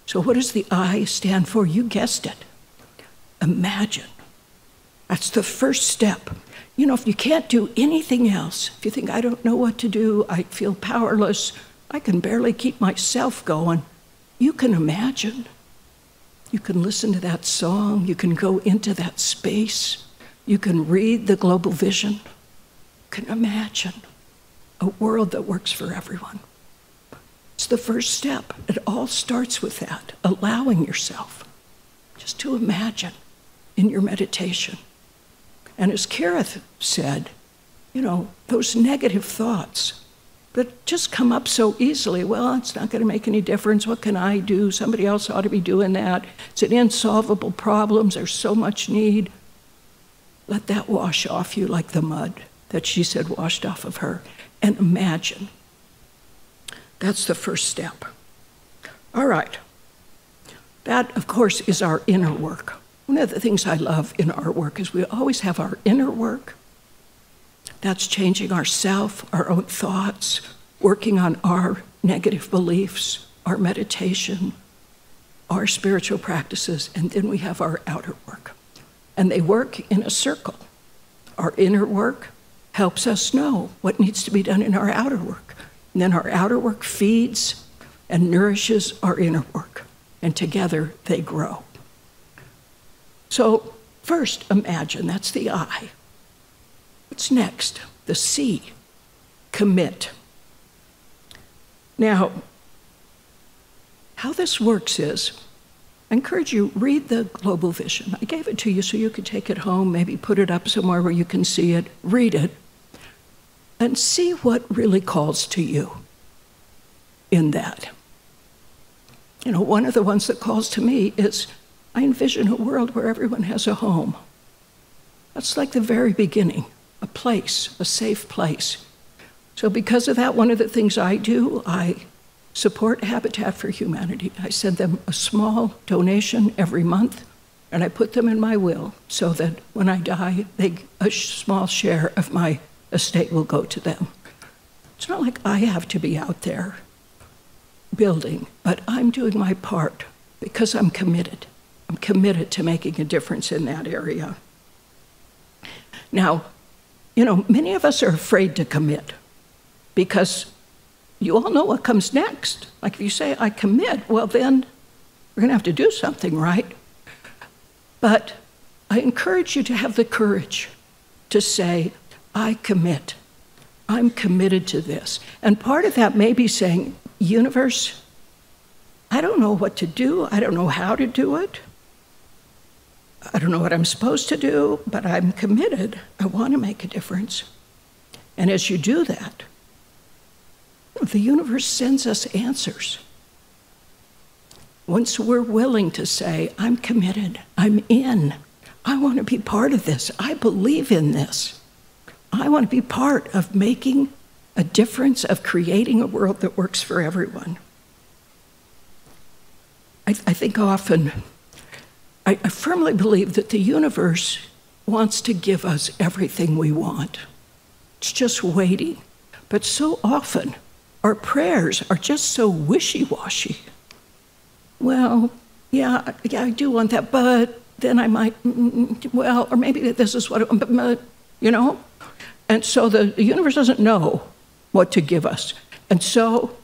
So what does the I stand for? You guessed it. Imagine. That's the first step. If you can't do anything else, if you think, I don't know what to do, I feel powerless, I can barely keep myself going, you can imagine. You can listen to that song, you can go into that space, you can read the global vision, you can imagine a world that works for everyone. It's the first step. It all starts with that, allowing yourself just to imagine in your meditation. And as Kareth said, those negative thoughts that just come up so easily. Well, it's not going to make any difference. What can I do? Somebody else ought to be doing that. It's an insolvable problem. There's so much need. Let that wash off you like the mud that she said washed off of her. And imagine. That's the first step. All right. That, of course, is our inner work. One of the things I love in our work is we always have our inner work. That's changing ourself, our own thoughts, working on our negative beliefs, our meditation, our spiritual practices, and then we have our outer work. And they work in a circle. Our inner work helps us know what needs to be done in our outer work. And then our outer work feeds and nourishes our inner work. And together they grow. So first, imagine, that's the I. What's next? The C, commit. Now, how this works is, I encourage you, read the global vision. I gave it to you so you could take it home, maybe put it up somewhere where you can see it, read it. and see what really calls to you in that. You know, one of the ones that calls to me is, I envision a world where everyone has a home. That's like the very beginning, a place, a safe place. So because of that, one of the things I do, I support Habitat for Humanity. I send them a small donation every month, and I put them in my will so that when I die, a small share of my estate will go to them. It's not like I have to be out there building, but I'm doing my part because I'm committed. I'm committed to making a difference in that area. Now, you know, many of us are afraid to commit because you all know what comes next. Like if you say, I commit, well then we're gonna have to do something, right? But I encourage you to have the courage to say, I commit. I'm committed to this. And part of that may be saying, universe, I don't know what to do. I don't know how to do it. I don't know what I'm supposed to do, but I'm committed. I want to make a difference. And as you do that, the universe sends us answers. Once we're willing to say, I'm committed, I'm in, I want to be part of this, I believe in this, I want to be part of making a difference, of creating a world that works for everyone. I think often, I firmly believe that the universe wants to give us everything we want. It's just waiting. But so often, our prayers are just so wishy-washy. Well, yeah, I do want that, but then I might, well, or maybe this is what, but, you know? And so the universe doesn't know what to give us. And so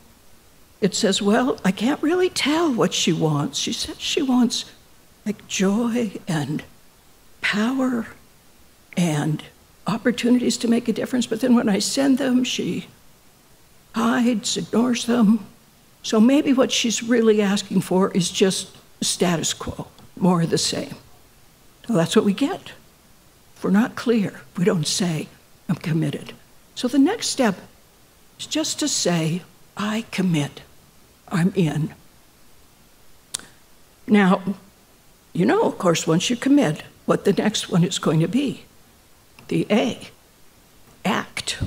it says, well, I can't really tell what she wants. She says she wants like joy and power and opportunities to make a difference. But then when I send them, she hides, ignores them. So maybe what she's really asking for is just status quo, more of the same. So that's what we get. If we're not clear, if we don't say, I'm committed. So the next step is just to say, I commit, I'm in. Now, you know, of course, once you commit, what the next one is going to be. The A, act.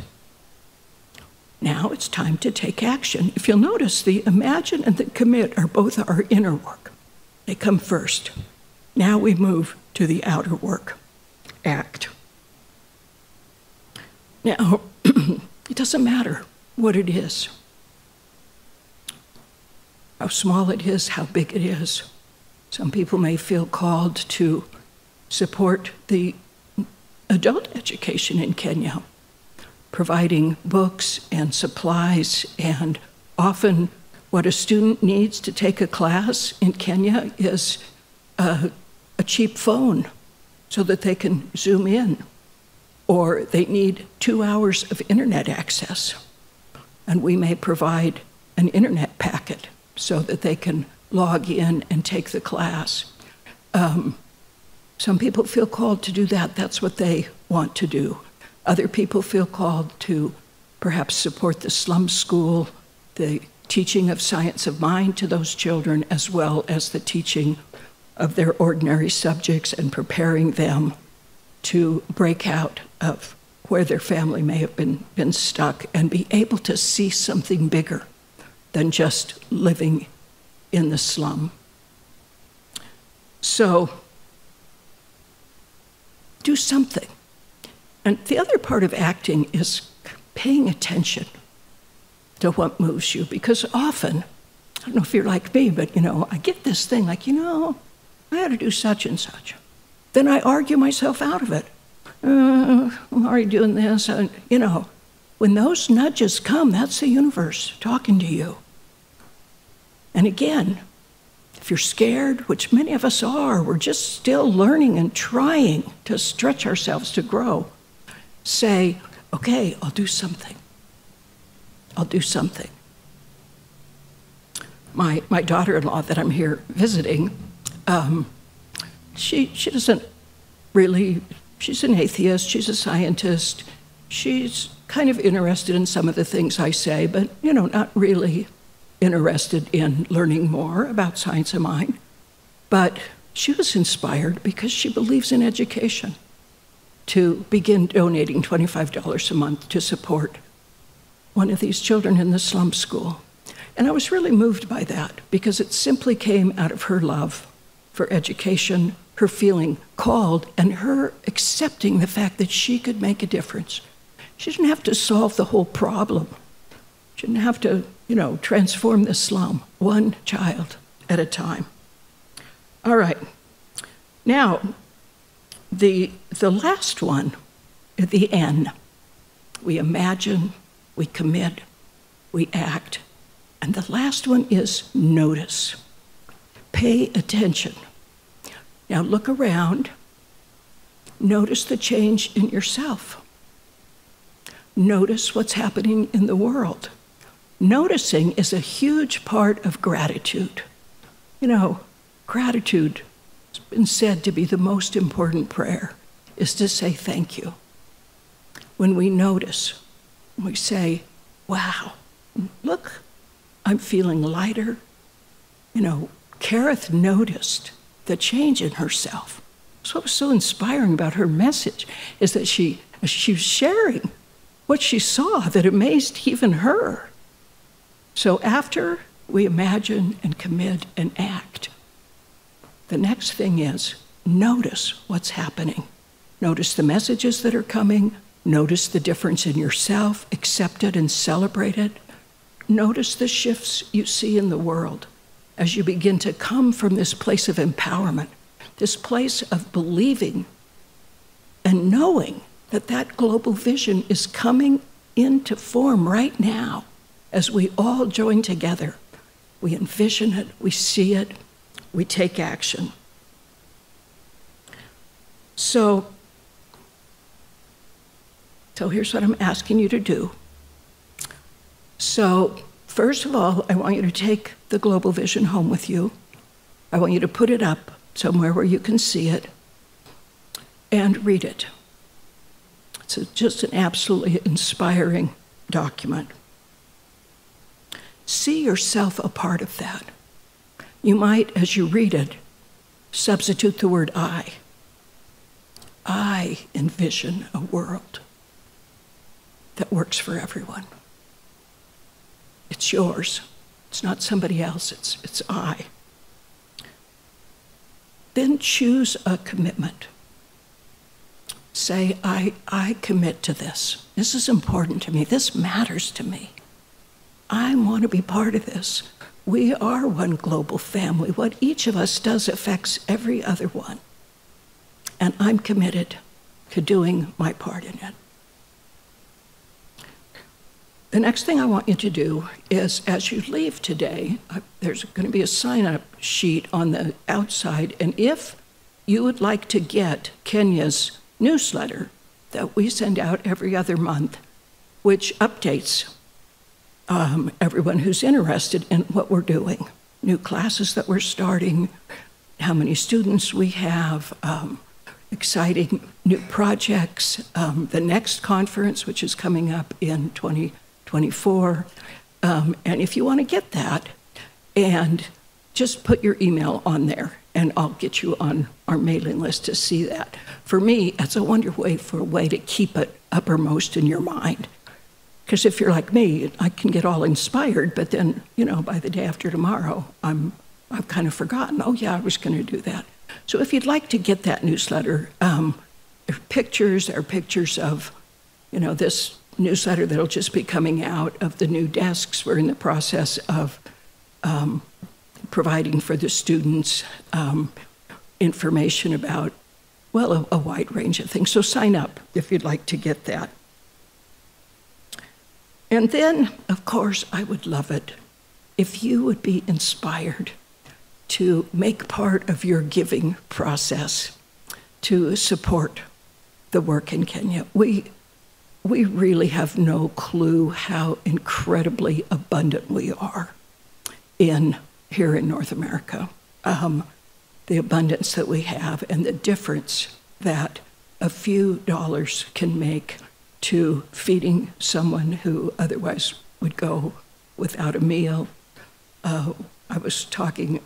Now it's time to take action. If you'll notice, the imagine and the commit are both our inner work. They come first. Now we move to the outer work, act. Now, it doesn't matter what it is, how small it is, how big it is. Some people may feel called to support the adult education in Kenya, providing books and supplies, and often what a student needs to take a class in Kenya is a cheap phone so that they can Zoom in, or they need 2 hours of internet access, and we may provide an internet packet so that they can log in and take the class. Some people feel called to do that. That's what they want to do. Other people feel called to perhaps support the slum school, the teaching of science of mind to those children, as well as the teaching of their ordinary subjects and preparing them to break out of where their family may have been stuck and be able to see something bigger than just living in the slum. So, do something. And the other part of acting is paying attention to what moves you, because often, I don't know if you're like me, but I get this thing like, I ought to do such and such. Then I argue myself out of it. I'm already doing this, and when those nudges come, that's the universe talking to you. And again, if you're scared, which many of us are, we're just still learning and trying to stretch ourselves to grow. Say, okay, I'll do something. I'll do something. My daughter-in-law that I'm here visiting, she doesn't really, she's an atheist, she's a scientist, she's kind of interested in some of the things I say, but, not really interested in learning more about science of mind. But she was inspired because she believes in education to begin donating $25 a month to support one of these children in the slum school. And I was really moved by that because it simply came out of her love for education, her feeling called, and her accepting the fact that she could make a difference. She didn't have to solve the whole problem. She didn't have to, transform the slum, one child at a time. All right. Now, the last one, the N, we imagine, we commit, we act. And the last one is notice. Pay attention. Now look around. Notice the change in yourself. Notice what's happening in the world. Noticing is a huge part of gratitude. Gratitude has been said to be the most important prayer, is to say thank you. When we notice, we say, wow, look, I'm feeling lighter. Kareth noticed the change in herself. So what was so inspiring about her message is that she was sharing what she saw that amazed even her. So after we imagine and commit and act, the next thing is notice what's happening. Notice the messages that are coming. Notice the difference in yourself. Accept it and celebrate it. Notice the shifts you see in the world as you begin to come from this place of empowerment, this place of believing and knowing that that global vision is coming into form right now as we all join together. We envision it, we see it, we take action. So here's what I'm asking you to do. So first of all, I want you to take the global vision home with you. I want you to put it up somewhere where you can see it and read it. It's just an absolutely inspiring document. See yourself a part of that. You might, as you read it, substitute the word I. I envision a world that works for everyone. It's yours. It's not somebody else. It's I. Then choose a commitment. Say, I commit to this. This is important to me. This matters to me. I want to be part of this. We are one global family. What each of us does affects every other one. And I'm committed to doing my part in it. The next thing I want you to do is, as you leave today, there's going to be a sign-up sheet on the outside, and if you would like to get Kenya's newsletter that we send out every other month, which updates everyone who's interested in what we're doing, new classes that we're starting, how many students we have, exciting new projects, the next conference, which is coming up in 2024. And if you want to get that, and just put your email on there, and I'll get you on our mailing list to see that. For me, it's a wonderful way to keep it uppermost in your mind. Because if you're like me, I can get all inspired, but then, by the day after tomorrow, I've kind of forgotten, oh yeah, I was going to do that. So if you'd like to get that newsletter, there are pictures of, this newsletter that'll just be coming out of the new desks. We're in the process of providing for the students information about, well, a wide range of things. So sign up if you'd like to get that. And then, of course, I would love it if you would be inspired to make part of your giving process to support the work in Kenya. We really have no clue how incredibly abundant we are here in North America. The abundance that we have and the difference that a few dollars can make to feeding someone who otherwise would go without a meal. I was talking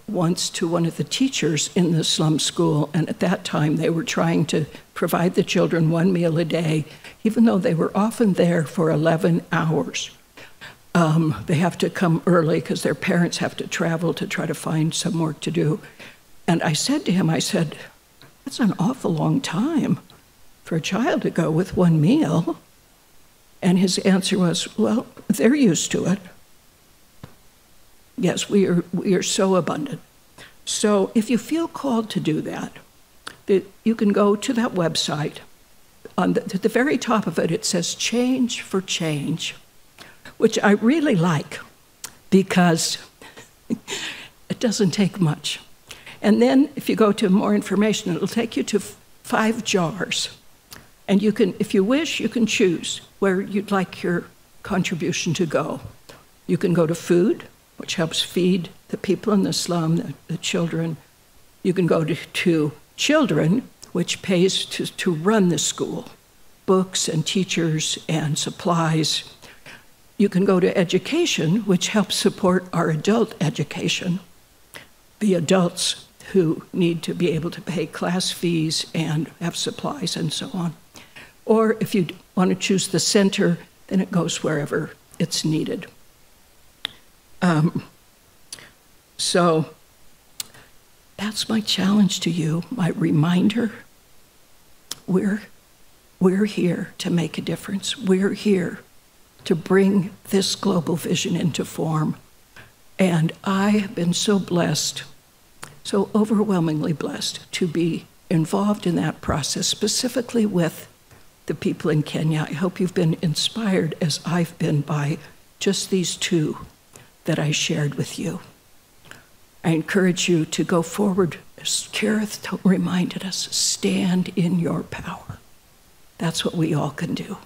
once to one of the teachers in the slum school, and at that time they were trying to provide the children 1 meal a day, even though they were often there for 11 hours. They have to come early because their parents have to travel to try to find some work to do. And I said to him, I said, that's an awful long time for a child to go with 1 meal. And his answer was, well, they're used to it. Yes, we are so abundant. So if you feel called to do that, you can go to that website. At the very top of it, it says Change for Change, which I really like because it doesn't take much. And then if you go to more information, it'll take you to 5 jars. And you can, if you wish, you can choose where you'd like your contribution to go. You can go to food, which helps feed the people in the slum, the children. You can go to children, which pays to run the school, books and teachers and supplies. You can go to education, which helps support our adult education, the adults who need to be able to pay class fees and have supplies and so on. Or if you want to choose the center, then it goes wherever it's needed. So that's my challenge to you, my reminder. We're here to make a difference. We're here to bring this global vision into form. And I have been so blessed, so overwhelmingly blessed, to be involved in that process, specifically with the people in Kenya. I hope you've been inspired as I've been by just these 2 that I shared with you. I encourage you to go forward, as Kareth reminded us, stand in your power. That's what we all can do.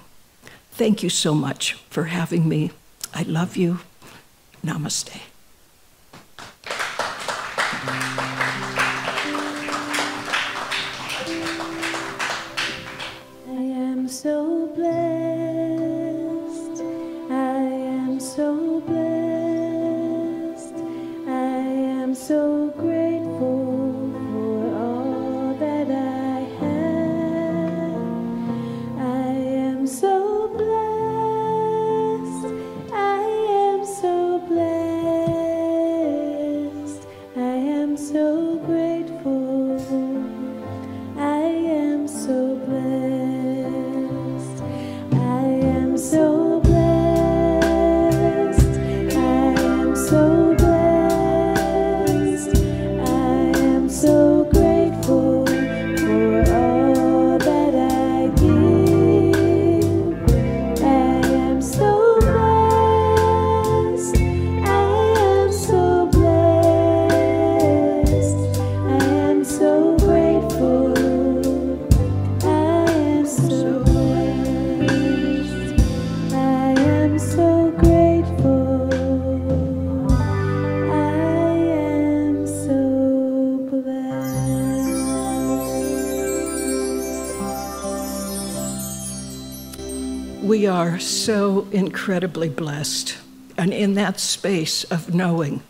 Thank you so much for having me. I love you. Namaste. I am so blessed. I am so blessed. I am so grateful for all that I have. I am so blessed. I am so blessed. I am so grateful. I am so blessed. I am so blessed. I am so blessed. I am so grateful for all that I give. I am so blessed. I am so blessed. I am so grateful. I am so blessed. I am so grateful. I am so blessed. We are so incredibly blessed. And in that space of knowing,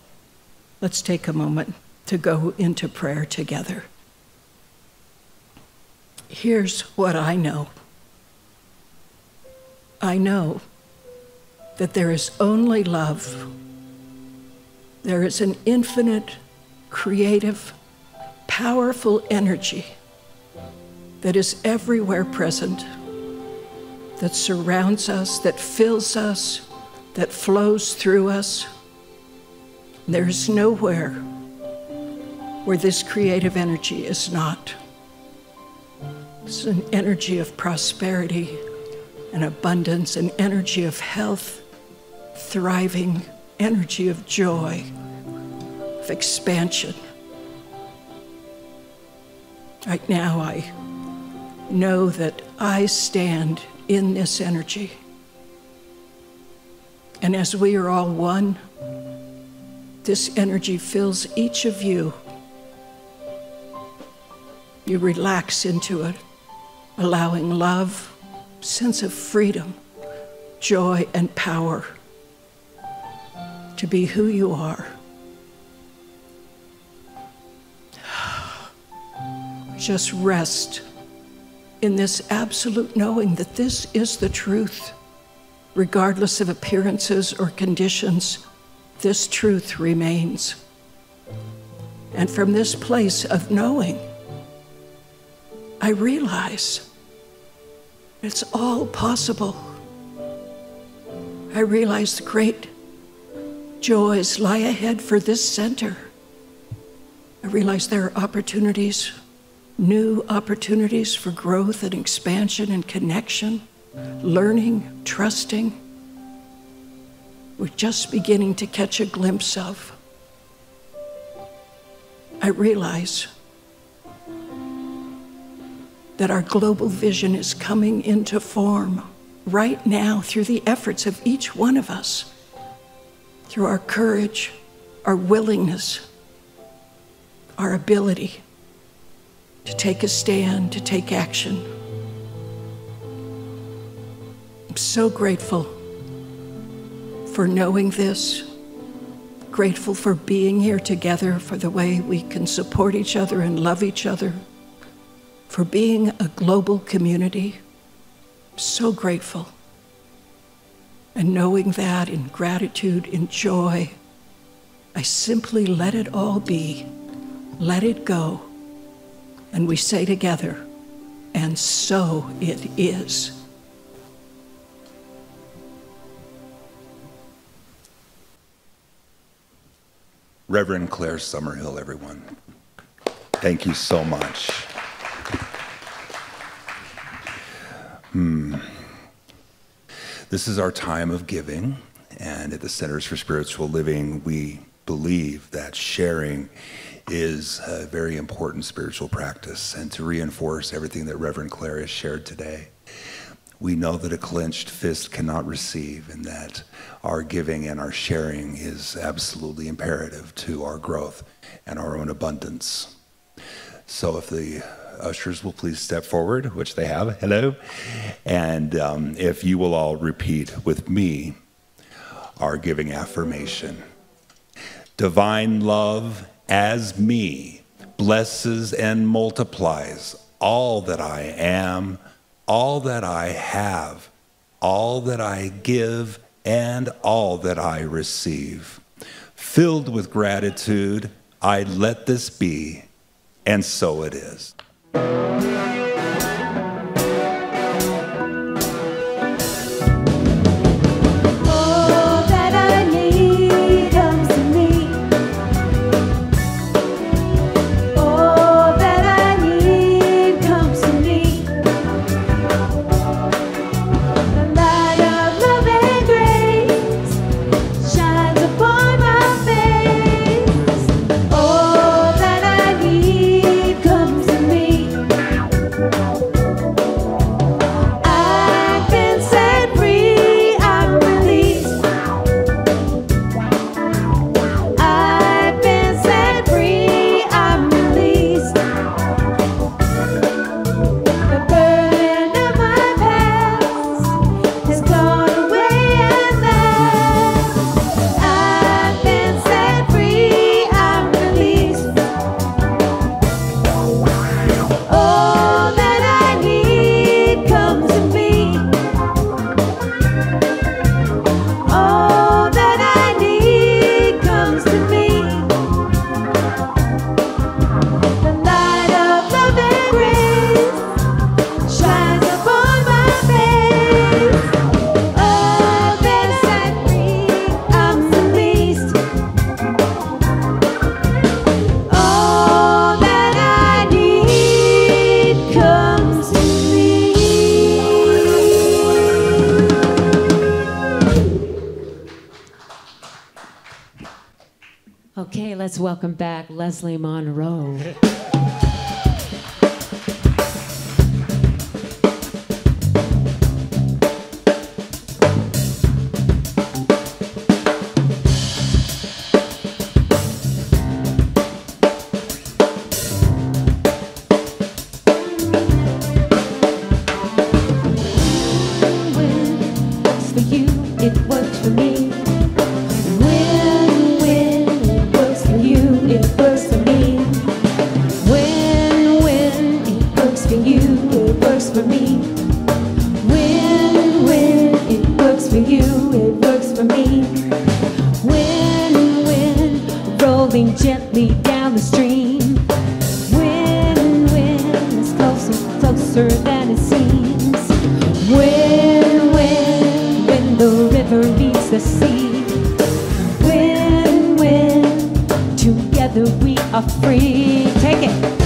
let's take a moment to go into prayer together. Here's what I know. I know that there is only love. There is an infinite, creative, powerful energy that is everywhere present, that surrounds us, that fills us, that flows through us. There is nowhere where this creative energy is not. It's an energy of prosperity and abundance, an energy of health, thriving, energy of joy, of expansion. Right now, I know that I stand in this energy. And as we are all one, this energy fills each of you. You relax into it, allowing love sense of freedom, joy, and power to be who you are. Just rest in this absolute knowing that this is the truth. Regardless of appearances or conditions, this truth remains. And from this place of knowing, I realize it's all possible. I realize the great joys lie ahead for this center. I realize there are opportunities, new opportunities for growth and expansion and connection, learning, trusting. We're just beginning to catch a glimpse of. I realize that our global vision is coming into form right now through the efforts of each one of us, through our courage, our willingness, our ability to take a stand, to take action. I'm so grateful for knowing this, grateful for being here together, for the way we can support each other and love each other, for being a global community. I'm so grateful. And knowing that in gratitude, in joy, I simply let it all be, let it go. And we say together, and so it is. Reverend Claire Summerhill, everyone. Thank you so much. This is our time of giving, and at the Centers for Spiritual Living, we believe that sharing is a very important spiritual practice. And to reinforce everything that Reverend Claire has shared today, we know that a clenched fist cannot receive, and that our giving and our sharing is absolutely imperative to our growth and our own abundance. So if the ushers will please step forward, which they have, hello, and if you will all repeat with me our giving affirmation. Divine love as me blesses and multiplies all that I am, all that I have, all that I give, and all that I receive. Filled with gratitude, I let this be, and so it is. Okay, let's welcome back Lezlee Monroe. closer than it seems. When the river meets the sea. When together we are free. Take it.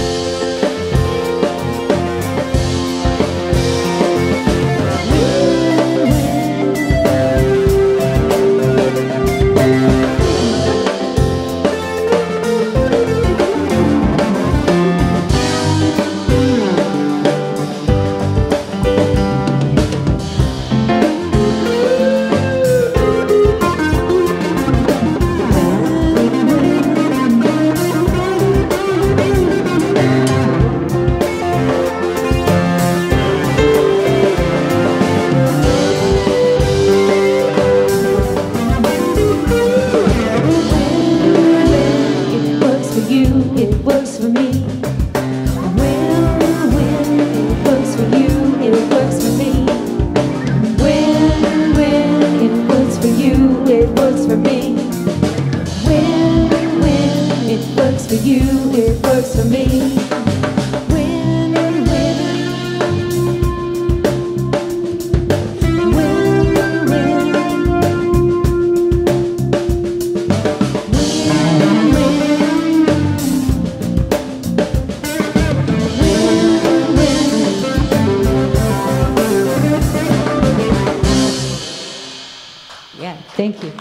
Thank you.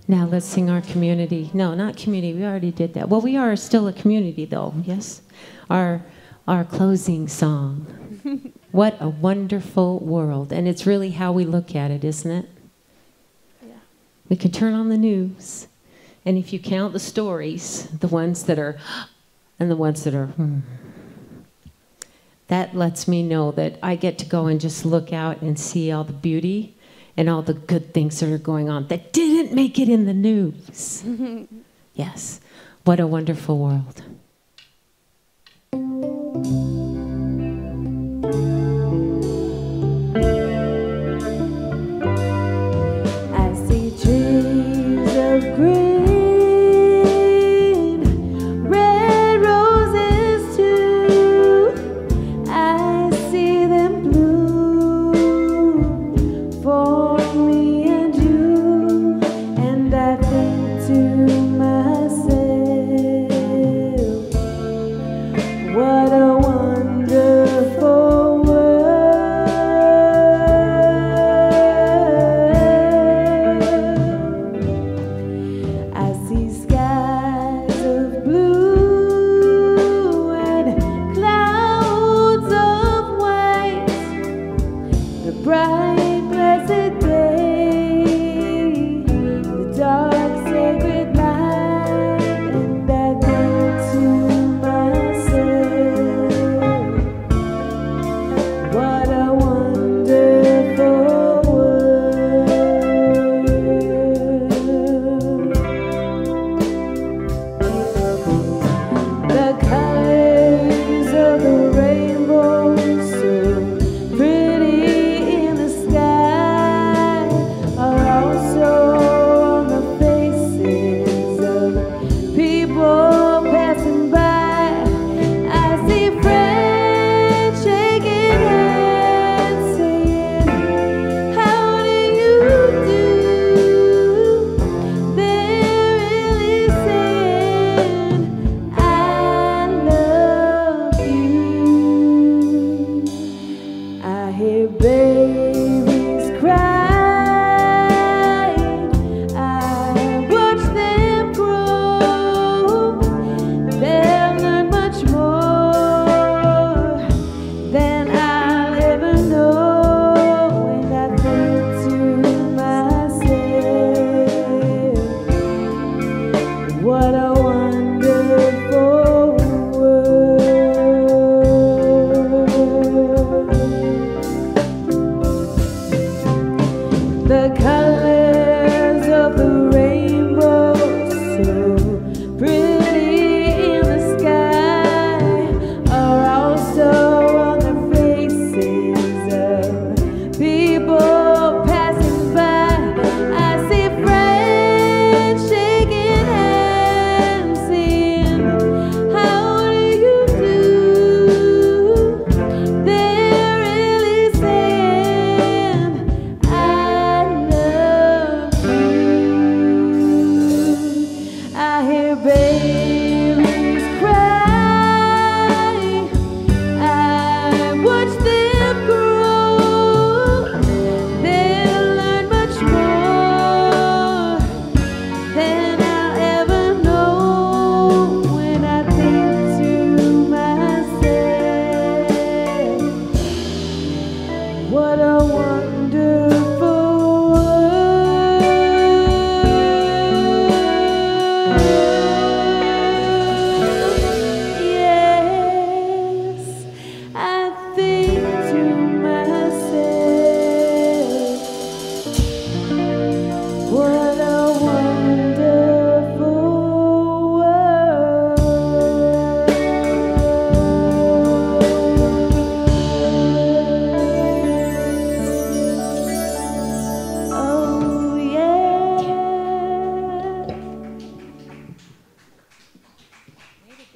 Now let's sing our community. No, not community. We already did that. Well, we are still a community, though. Yes, our closing song. What a wonderful world, and it's really how we look at it, isn't it? Yeah. We can turn on the news, and if you count the stories, the ones that are, and the ones that are. That lets me know that I get to go and just look out and see all the beauty and all the good things that are going on that didn't make it in the news. Yes, what a wonderful world. I see trees of green. To myself,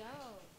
go.